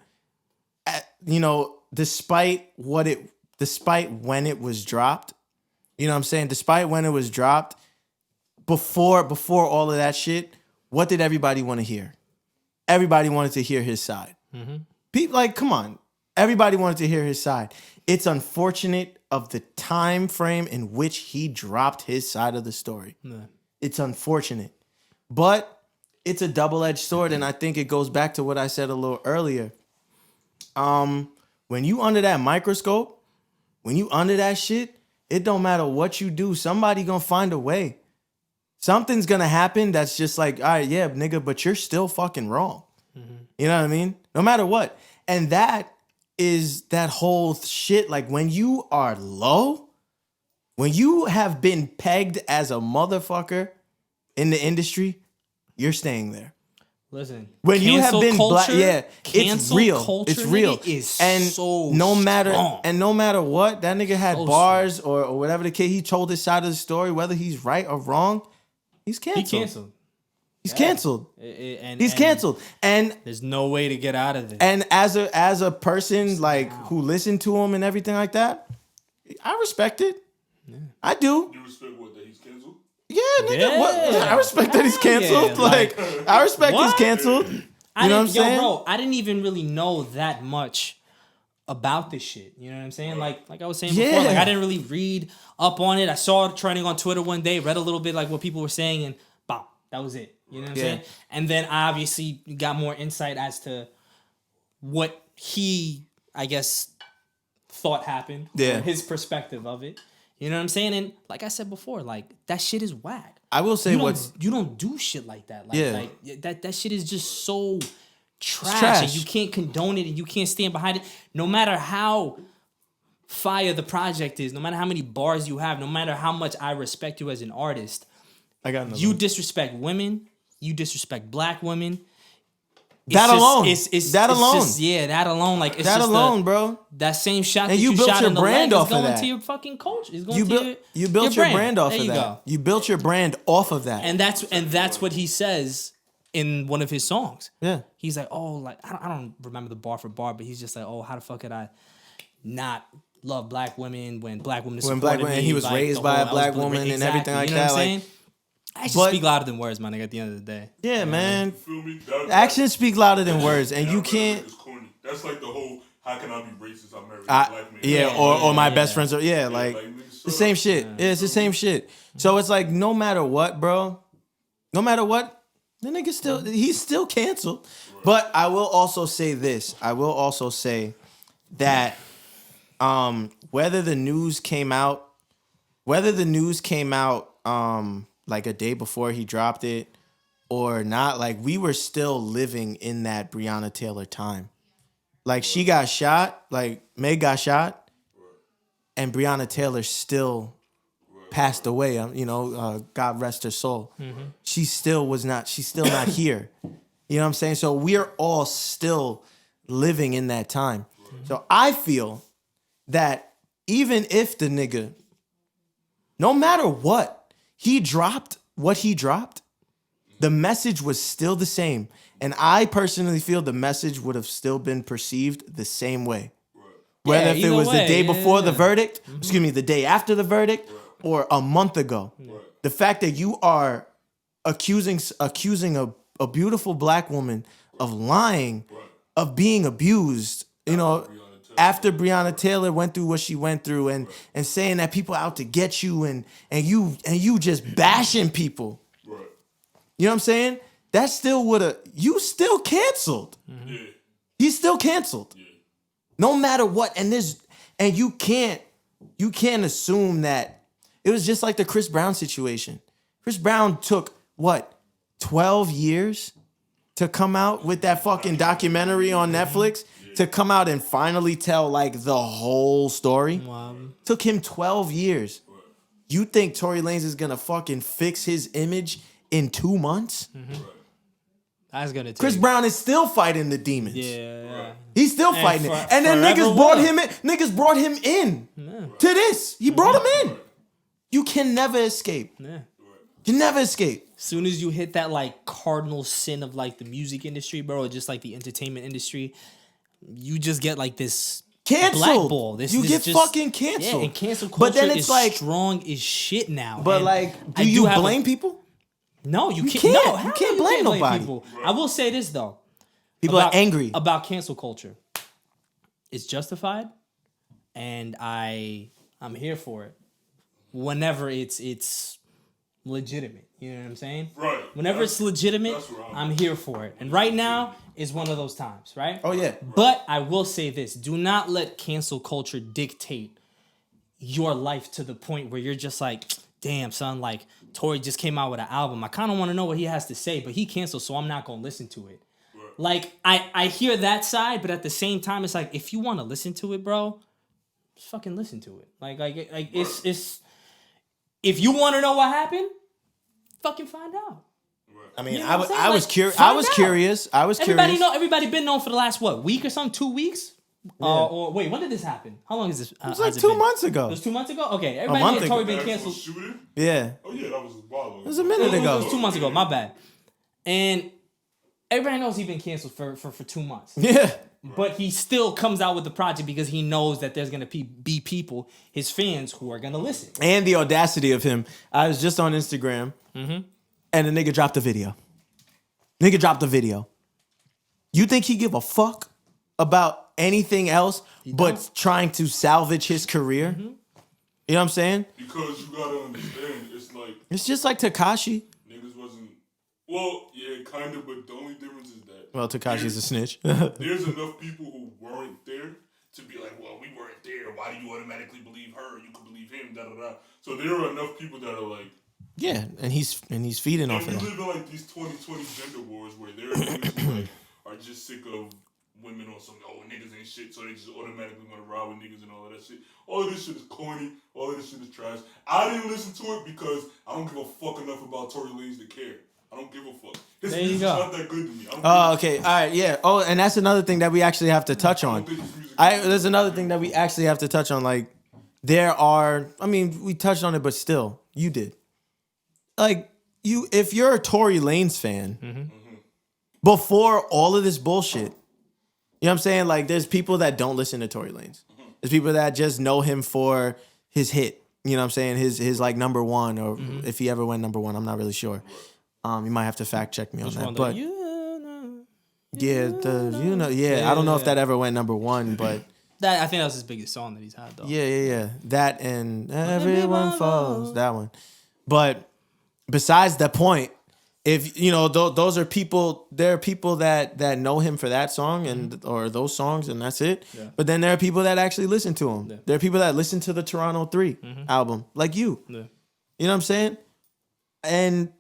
S1: You know, despite when it was dropped, you know what I'm saying? Despite when it was dropped, before all of that shit, what did everybody want to hear? Everybody wanted to hear his side. People, like, come on. Everybody wanted to hear his side. It's unfortunate of the time frame in which he dropped his side of the story.
S2: Yeah.
S1: It's unfortunate. But it's a double-edged sword, and I think it goes back to what I said a little earlier. When you under that microscope, when you under that shit, it don't matter what you do. Somebody gonna find a way. Something's gonna happen that's just like, all right, yeah, nigga, but you're still fucking wrong. You know what I mean? No matter what. And that is that whole shit. Like when you are low, when you have been pegged as a motherfucker in the industry, you're staying there.
S2: Listen,
S1: When you have
S2: cancel
S1: been
S2: culture,
S1: it's
S2: cancel
S1: real.
S2: culture,
S1: It's real.
S2: nigga, is
S1: And
S2: so
S1: no matter
S2: strong.
S1: no matter what, that nigga had
S2: So
S1: bars or whatever the case. He told his side of the story, whether he's right or wrong. He's
S2: He
S1: canceled.
S2: canceled.
S1: He's canceled.
S2: And
S1: He's canceled. And
S2: There's no way to get out of this.
S1: and as a person like who listened to him and everything like that, I respect it. I do.
S3: You respect what, that he's canceled?
S1: Yeah, nigga.
S2: Yeah.
S1: What? I respect that he's
S2: Hell yeah,
S1: canceled. Like, I respect he's
S2: What?
S1: canceled.
S2: I
S1: You know what I'm
S2: didn't, yo,
S1: saying?
S2: bro, I didn't even really know that much about this shit. You know what I'm saying? Like I was saying before,
S1: Yeah.
S2: like I didn't really read up on it. I saw it trending on Twitter one day, read a little bit like what people were saying, and bam, that was it. You know what I'm
S1: Yeah.
S2: saying? And then I obviously got more insight as to what he, I guess, thought happened.
S1: Yeah.
S2: Or his perspective of it. You know what I'm saying? And like I said before, like that shit is whack.
S1: I will say
S2: You don't do shit like that. Like,
S1: Yeah.
S2: like that shit is just so trash,
S1: trash.
S2: and you can't condone it and you can't stand behind it. No matter how fire the project is, no matter how many bars you have, no matter how much I respect you as an artist,
S1: I got another
S2: you
S1: one.
S2: disrespect women, you disrespect black women.
S1: That alone. That alone.
S2: Yeah, that alone. Like it's
S1: that
S2: just
S1: alone, bro.
S2: that same shot
S1: And
S2: that
S1: you
S2: you
S1: built
S2: shot
S1: your
S2: in the
S1: brand
S2: leg
S1: off
S2: is
S1: of
S2: going
S1: that.
S2: to your fucking culture. It's going
S1: You
S2: to
S1: built you built your brand off
S2: there
S1: of
S2: you
S1: that.
S2: Go.
S1: You built your brand off of that.
S2: And that's what he says in one of his songs.
S1: Yeah.
S2: He's like, oh, like I don't remember the bar for bar, but he's just like, oh, how the fuck could I not love black women when black women supported me?
S1: and he was
S2: like,
S1: raised
S2: the
S1: by a
S2: whole-
S1: black
S2: I was-
S1: woman and everything like
S2: you know
S1: that,
S2: What I'm
S1: like-
S2: saying? Actions
S1: but-
S2: speak louder than words, my nigga. At the end of the day,
S1: Yeah, man.
S3: Feel me?
S1: Actions speak louder than words, and you
S3: that
S1: can't.
S3: is corny. That's like the whole, how can I be racist? I'm married to a
S1: I,
S3: black man.
S1: yeah, or my
S2: yeah.
S1: best friends are like
S3: like, nigga,
S1: the
S3: shut
S1: same
S3: up.
S1: shit. Yeah, it's the same shit. So it's like no matter what, bro, no matter what, the nigga he's still canceled. But I will also say this. I will also say that whether the news came out like a day before he dropped it or not, like we were still living in that Breonna Taylor time. Like she got shot, like Meg got shot, and Breonna Taylor still passed away. God rest her soul. She's still not here. You know what I'm saying? So we're all still living in that time. So I feel that even if the nigga, no matter what he dropped, the message was still the same. And I personally feel the message would have still been perceived the same way. Whether if it
S2: either
S1: was the
S2: way,
S1: day before the
S2: yeah.
S1: verdict, excuse me, the day after the verdict, or a month ago. The fact that you are accusing a beautiful black woman of lying, of being abused, after Breonna Taylor went through what she went through, and saying that people out to get you, and you just bashing people.
S3: Right.
S1: You know what I'm saying? That still would have, you still canceled.
S3: Yeah.
S1: He's still canceled.
S3: Yeah.
S1: No matter what. And you can't assume that it was just like the Chris Brown situation. Chris Brown took what, 12 years to come out with that fucking documentary on Netflix, to come out and finally tell like the whole story. Took him 12 years. You think Tory Lanez is gonna fucking fix his image in 2 months?
S2: That's gonna take
S1: Chris Brown is still fighting the demons.
S2: Yeah.
S1: He's still fighting it. And then
S2: forever
S1: niggas brought
S2: will.
S1: him in. Niggas brought him in to this. He brought him in. You can never escape.
S2: Yeah.
S1: You never escape.
S2: Soon as you hit that like cardinal sin of like the music industry, bro, or just like the entertainment industry, you just get like this
S1: Canceled.
S2: blackball.
S1: You get fucking canceled.
S2: Yeah, and cancel culture
S1: But then it's
S2: is
S1: like,
S2: strong as shit now.
S1: but
S2: And
S1: like,
S2: I
S1: do you
S2: have
S1: blame people?
S2: No, you can't.
S1: can't.
S2: No,
S1: You
S2: hell
S1: can't
S2: no,
S1: blame nobody.
S2: people. I will say this though.
S1: People are angry.
S2: about cancel culture. It's justified, and I'm here for it. Whenever it's legitimate, you know what I'm saying?
S3: Right.
S2: Whenever it's legitimate,
S3: that's where
S2: I'm here for it. And right now is one of those times, right?
S1: Oh yeah.
S2: But I will say this: do not let cancel culture dictate your life to the point where you're just like, damn, son, like Tory just came out with an album. I kind of want to know what he has to say, but he canceled, so I'm not gonna listen to it. Like I hear that side, but at the same time, it's like if you want to listen to it, bro, just fucking listen to it. Like it's if you want to know what happened, fucking find out.
S1: I mean,
S2: You know what I'm saying?
S1: I was
S2: Like,
S1: curious.
S2: find
S1: I was
S2: out.
S1: curious. I was
S2: Everybody
S1: curious.
S2: everybody been known for the last what, week or something, 2 weeks? Or wait, when did this happen? How long is this?
S1: It was like 2 months ago.
S2: It was 2 months ago. Okay,
S1: month
S2: everybody knew
S1: ago.
S2: Tory been
S3: Actual
S2: canceled.
S3: shooting?
S1: Yeah.
S3: Oh yeah, that was a while ago.
S1: It was a minute
S2: It
S1: ago.
S2: was 2 months ago. My bad. And everybody knows he's been canceled for 2 months.
S1: Yeah.
S2: But he still comes out with the project because he knows that there's gonna be people, his fans, who are gonna listen.
S1: And the audacity of him. I was just on Instagram, and the nigga dropped a video. Nigga dropped a video. You think he give a fuck about anything else but trying to salvage his career? You know what I'm saying?
S3: Because you gotta understand, it's like
S1: It's just like Tekashi.
S3: niggas wasn't. Well, yeah, kind of, but the only difference is that.
S1: Well, Tekashi's a snitch.
S3: There's enough people who weren't there to be like, well, we weren't there. Why do you automatically believe her? You could believe him. Da da da. So there are enough people that are like.
S1: Yeah, and he's feeding off
S3: And
S1: of
S3: we
S1: that.
S3: live in like these 2020 gender wars where there are niggas who like are just sick of women on some niggas ain't shit, so they just automatically want to ride with niggas and all of that shit. All of this shit is corny. All of this shit is trash. I didn't listen to it because I don't give a fuck enough about Tory Lanez to care. I don't give a fuck. His
S2: There you
S3: music's
S2: go.
S3: not that good to me. I don't
S1: Oh, okay. All right. Yeah. Oh, and that's another thing that we actually have to touch on.
S3: think his music
S1: There's another thing that we actually have to touch on. Like, there are. I mean, we touched on it, but still, you did. Like, if you're a Tory Lanez fan, before all of this bullshit, you know what I'm saying? Like, there's people that don't listen to Tory Lanez. There's people that just know him for his hit. You know what I'm saying? His like number one, or if he ever went number one, I'm not really sure. You might have to fact check me on that. But yeah, I don't know if that ever went number one, but
S2: That I think that was his biggest song that he's had though.
S1: yeah. That and Everyone Falls, that one. But besides the point, if you know those are people, there are people that know him for that song and or those songs, and that's it.
S2: Yeah.
S1: But then there are people that actually listen to him.
S2: Yeah.
S1: There are people that listen to the Toronto 3 album, like you.
S2: Yeah.
S1: You know what I'm saying? And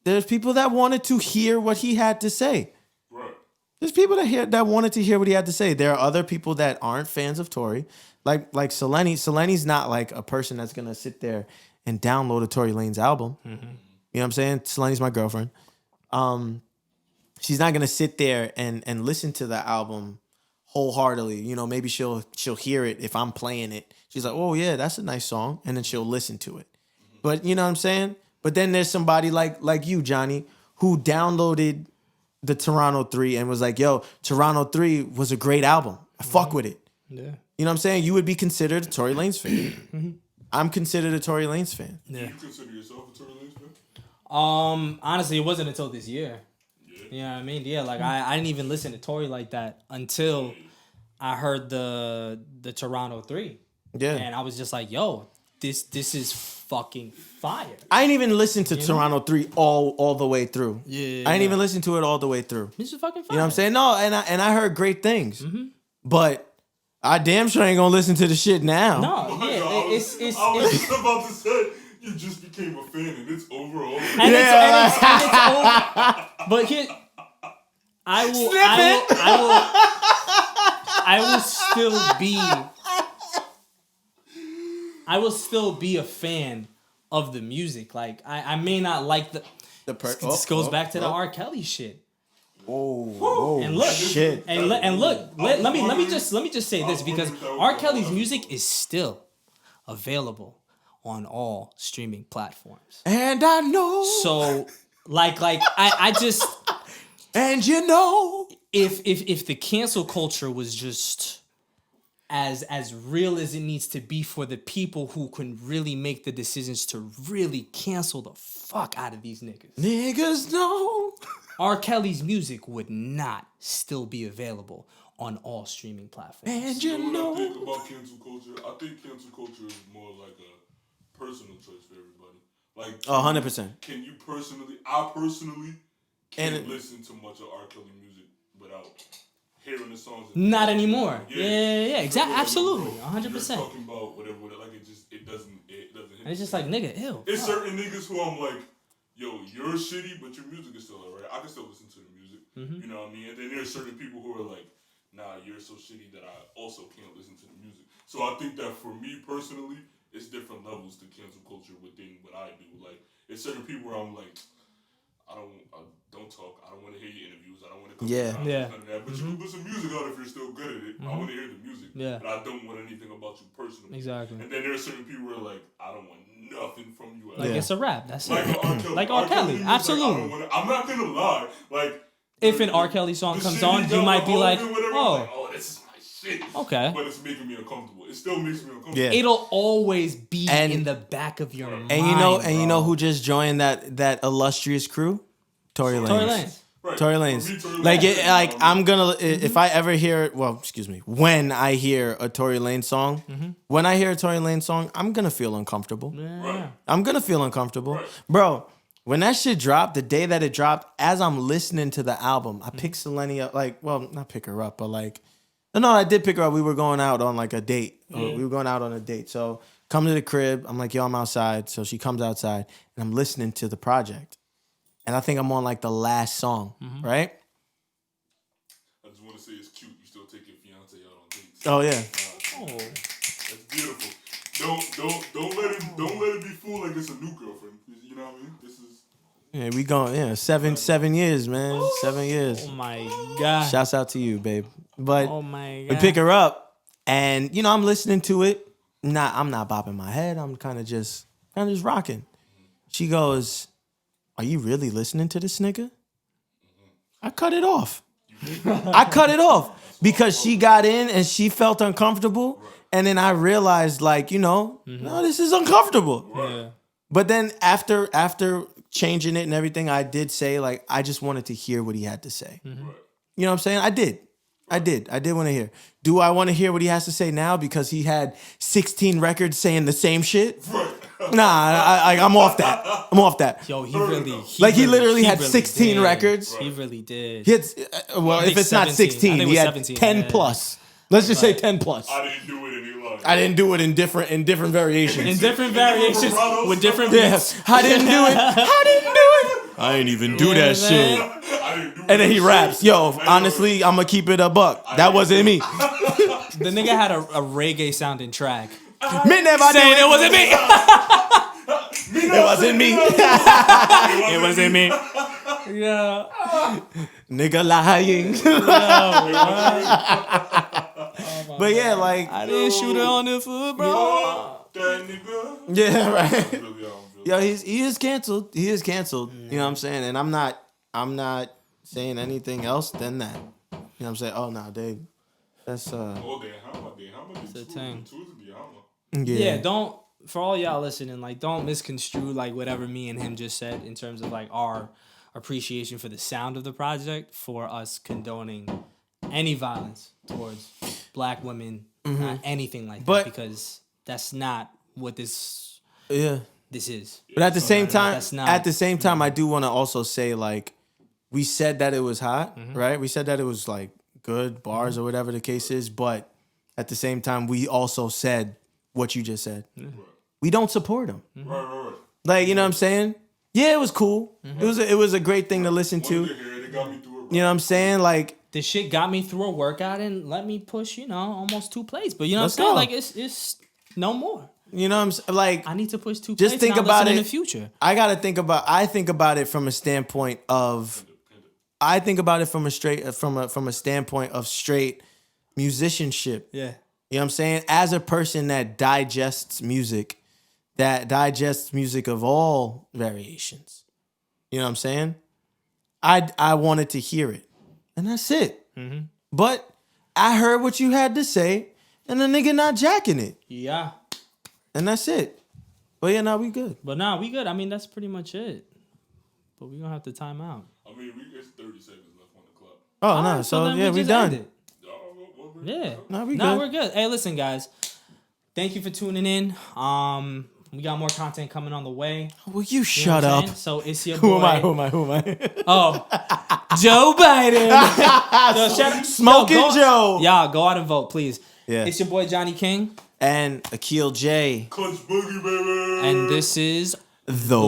S1: there's people that wanted to hear what he had to say.
S3: right.
S1: There's people that wanted to hear what he had to say. There are other people that aren't fans of Tory, like Selene. Selene's not like a person that's gonna sit there and download a Tory Lanez album. You know what I'm saying? Selene's my girlfriend. She's not gonna sit there and listen to the album wholeheartedly. You know, maybe she'll hear it if I'm playing it. She's like, oh yeah, that's a nice song, and then she'll listen to it. But you know what I'm saying? But then there's somebody like you, Johnny, who downloaded the Toronto 3 and was like, yo, Toronto 3 was a great album. I fuck with it.
S2: Yeah.
S1: You know what I'm saying? You would be considered a Tory Lanez fan. I'm considered a Tory Lanez fan.
S3: Do you consider yourself a Tory Lanez fan?
S2: Honestly, it wasn't until this year. You know what I mean? Yeah, like I didn't even listen to Tory like that until I heard the Toronto 3.
S1: Yeah.
S2: And I was just like, yo, this is fucking fire.
S1: I ain't even listened to Toronto 3 all the way through.
S2: Yeah.
S1: I ain't even listened to it all the way through.
S2: This is fucking fire.
S1: You know what I'm saying? No, and I heard great things. But I damn sure ain't gonna listen to the shit now.
S2: No, yeah,
S3: I was
S2: it's
S3: just about to say, you just became a fan and it's over.
S2: and it's over. But here, I will still be a fan of the music. Like I may not like this goes back to the R. Kelly shit.
S1: Whoa,
S2: And look,
S1: shit.
S2: Let me just say this, because R. Kelly's music is still available on all streaming platforms.
S1: And I know.
S2: So I just,
S1: And you know.
S2: if the cancel culture was just as real as it needs to be for the people who can really make the decisions to really cancel the fuck out of these niggas,
S1: Niggas know.
S2: R. Kelly's music would not still be available on all streaming platforms.
S1: And you
S3: What I
S1: know.
S3: think about cancel culture, I think cancel culture is more like a personal choice for everybody. Like
S1: 100%.
S3: Can you personally? I personally can't
S1: And-
S3: listen to much of R. Kelly music without hearing the songs.
S2: Not anymore.
S3: Yeah.
S2: Yeah, exactly.
S3: Like,
S2: Absolutely.
S3: you're
S2: 100%.
S3: Talking about whatever, like it doesn't hit.
S2: And it's just like, nigga, ew.
S3: It's certain niggas who I'm like, yo, you're shitty, but your music is still alright. I can still listen to the music. You know what I mean? And then there's certain people who are like, nah, you're so shitty that I also can't listen to the music. So I think that for me personally, it's different levels to cancel culture within what I do. Like, it's certain people where I'm like, I don't talk. I don't want to hear your interviews. I don't want to come
S1: Yeah.
S2: Yeah.
S3: none of that. But you can put some music out if you're still good at it. I want to hear the music.
S2: Yeah.
S3: But I don't want anything about you personally.
S2: Exactly.
S3: And then there are certain people who are like, I don't want nothing from you.
S2: Like,
S1: Yeah.
S2: it's a rap. That's
S3: Like
S2: it.
S3: R. Kelly.
S2: Like R. Kelly,
S3: music,
S2: absolutely.
S3: I'm not gonna lie. Like,
S2: If an R. Kelly song
S3: the
S2: comes
S3: shit
S2: on,
S3: he
S2: you
S3: got
S2: might
S3: with
S2: be like,
S3: Hogan, whatever, I'm
S2: oh,
S3: like, oh, this is my shit.
S2: okay.
S3: But it's making me uncomfortable. It still makes me uncomfortable.
S1: Yeah.
S2: It'll always be
S1: And-
S2: in the back of your mind.
S1: And you know
S2: bro.
S1: who just joined that illustrious crew? Tory Lanez.
S2: Tory Lanez.
S3: Right.
S1: Tory
S3: For
S1: Lanez.
S3: me, Tory
S1: Like,
S3: Lanez,
S1: like I'm gonna if I ever hear, when I hear a Tory Lanez song, when I hear a Tory Lanez song, I'm gonna feel uncomfortable.
S2: Yeah.
S1: I'm gonna feel uncomfortable,
S3: Right.
S1: bro. When that shit dropped, the day that it dropped, as I'm listening to the album, I picked Selene up. Like, well, not pick her up, but like, no, I did pick her up. We were going out on like a date. We were going out on a date. So come to the crib. I'm like, yo, I'm outside. So she comes outside, and I'm listening to the project. And I think I'm on like the last song, right?
S3: I just want to say it's cute. You still take your fiance out on dates.
S1: Oh yeah.
S2: Oh.
S3: That's beautiful. Don't let it be fooled like it's a new girlfriend. You know what I mean? This is
S1: Yeah, we going, 7 years, man. 7 years.
S2: Oh my God.
S1: Shouts out to you, babe. But
S2: Oh my
S1: we
S2: God.
S1: pick her up, and I'm listening to it. I'm not bopping my head. I'm kind of just rocking. She goes, "Are you really listening to this nigga?" I cut it off. I cut it off because she got in and she felt uncomfortable, and then I realized, like, no, this is uncomfortable.
S2: Yeah.
S1: But then after changing it and everything, I did say, like, I just wanted to hear what he had to say. You know what I'm saying? I did want to hear. Do I want to hear what he has to say now because he had 16 records saying the same shit? Nah, I'm off that.
S2: Yo, he really
S1: He literally had
S2: really
S1: 16
S2: did.
S1: records.
S2: He really did.
S1: He had,
S2: I
S1: if
S2: think
S1: it's not
S2: 17. I
S1: 16,
S2: think it
S1: he
S2: was
S1: had
S2: 17,
S1: 10
S2: yeah.
S1: plus. Let's just say 10 plus.
S3: I didn't do it any longer.
S1: I didn't do it in different variations.
S2: In different variations with different
S1: Yes, I didn't do it. I didn't even do that shit.
S3: I didn't do it.
S1: And then he raps, yo, honestly, I'm gonna keep it a buck. That wasn't me.
S2: The nigga had a reggae sounding track.
S1: Me never did
S2: Saying it wasn't me.
S1: It wasn't me.
S2: It wasn't me. Yeah.
S1: Nigga lying. But yeah, like,
S2: I didn't shoot her on the foot, bro.
S3: That nigga.
S1: yeah, right.
S3: Really, I don't feel
S1: Yo, he is canceled. He is canceled. You know what I'm saying? And I'm not saying anything else than that. You know what I'm saying? Oh no, Dave. That's
S3: Oh, damn, how about
S2: the thing.
S1: yeah.
S2: Yeah, don't, for all y'all listening, like, don't misconstrue like whatever me and him just said in terms of like our appreciation for the sound of the project for us condoning any violence towards black women, anything like
S1: But-
S2: that, because that's not what this
S1: Yeah.
S2: is.
S1: But at the same time,
S2: that's not-
S1: I do want to also say, like, we said that it was hot, right? We said that it was like good bars or whatever the case is, but at the same time, we also said what you just said. We don't support him.
S3: Right.
S1: Like, you know what I'm saying? Yeah, it was cool. It was a great thing to listen to.
S3: Wanted to hear it. It got me through it, bro.
S1: You know what I'm saying? Like,
S2: The shit got me through a workout and let me push, almost 2 plates. But you know
S1: Let's
S2: what I'm saying?
S1: go.
S2: Like it's no more.
S1: you know what I'm saying? Like,
S2: I need to push 2
S1: Just
S2: plates.
S1: think
S2: now
S1: about
S2: listen
S1: it.
S2: in the future.
S1: I think about it from a standpoint of from a standpoint of straight musicianship.
S2: Yeah.
S1: You know what I'm saying? As a person that digests music of all variations. You know what I'm saying? I wanted to hear it. And that's it. But I heard what you had to say, and the nigga not jacking it.
S2: Yeah.
S1: And that's it. But yeah, now we good.
S2: But nah, we good. I mean, that's pretty much it. But we gonna have to time out.
S3: I mean, it's 30 seconds left on the clock.
S1: Oh,
S2: All
S1: no.
S2: right,
S1: So
S2: then
S1: yeah, we
S2: just
S1: done.
S2: end it.
S3: Y'all,
S2: Yeah.
S1: No, we
S2: No,
S1: good.
S2: we're good. Hey, listen, guys. Thank you for tuning in. We got more content coming on the way.
S1: Will you
S2: You know
S1: shut
S2: what I'm
S1: up?
S2: saying? So it's your boy.
S1: Who am I?
S2: Oh, Joe Biden.
S1: Smoking Joe.
S2: Y'all, go out and vote, please.
S1: Yeah.
S2: It's your boy Johnny King.
S1: And Akil J.
S3: Clutch Boogie, baby.
S2: And this is
S1: The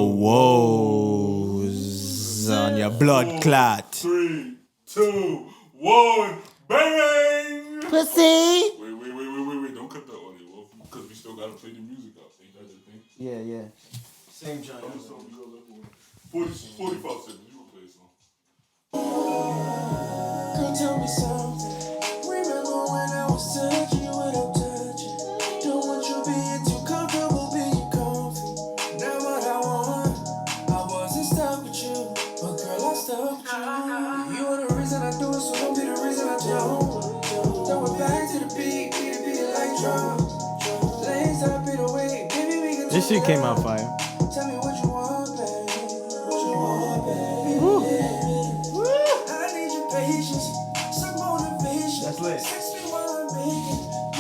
S1: woes on your blood clot.
S3: 3, 2, 1, bang!
S1: Pussy.
S3: Wait. Don't cut that on it, Wolf. Because we still gotta play the music out. Ain't that the thing?
S1: Yeah. Same John.
S3: I'm just telling you, 45 seconds. You will play a song.
S5: Girl, tell me something. Remember when I was touching you without touching? Don't want you being too comfortable, being comfy. Now what I want, I wasn't stuck with you, but girl, I stuck with you. You are the reason I do it, so don't be the reason I don't. Throw it back to the beat like drums. Legs up, beat away, baby, we can
S1: This shit
S5: turn
S1: came
S5: it
S1: out
S5: up.
S1: fire.
S5: Tell me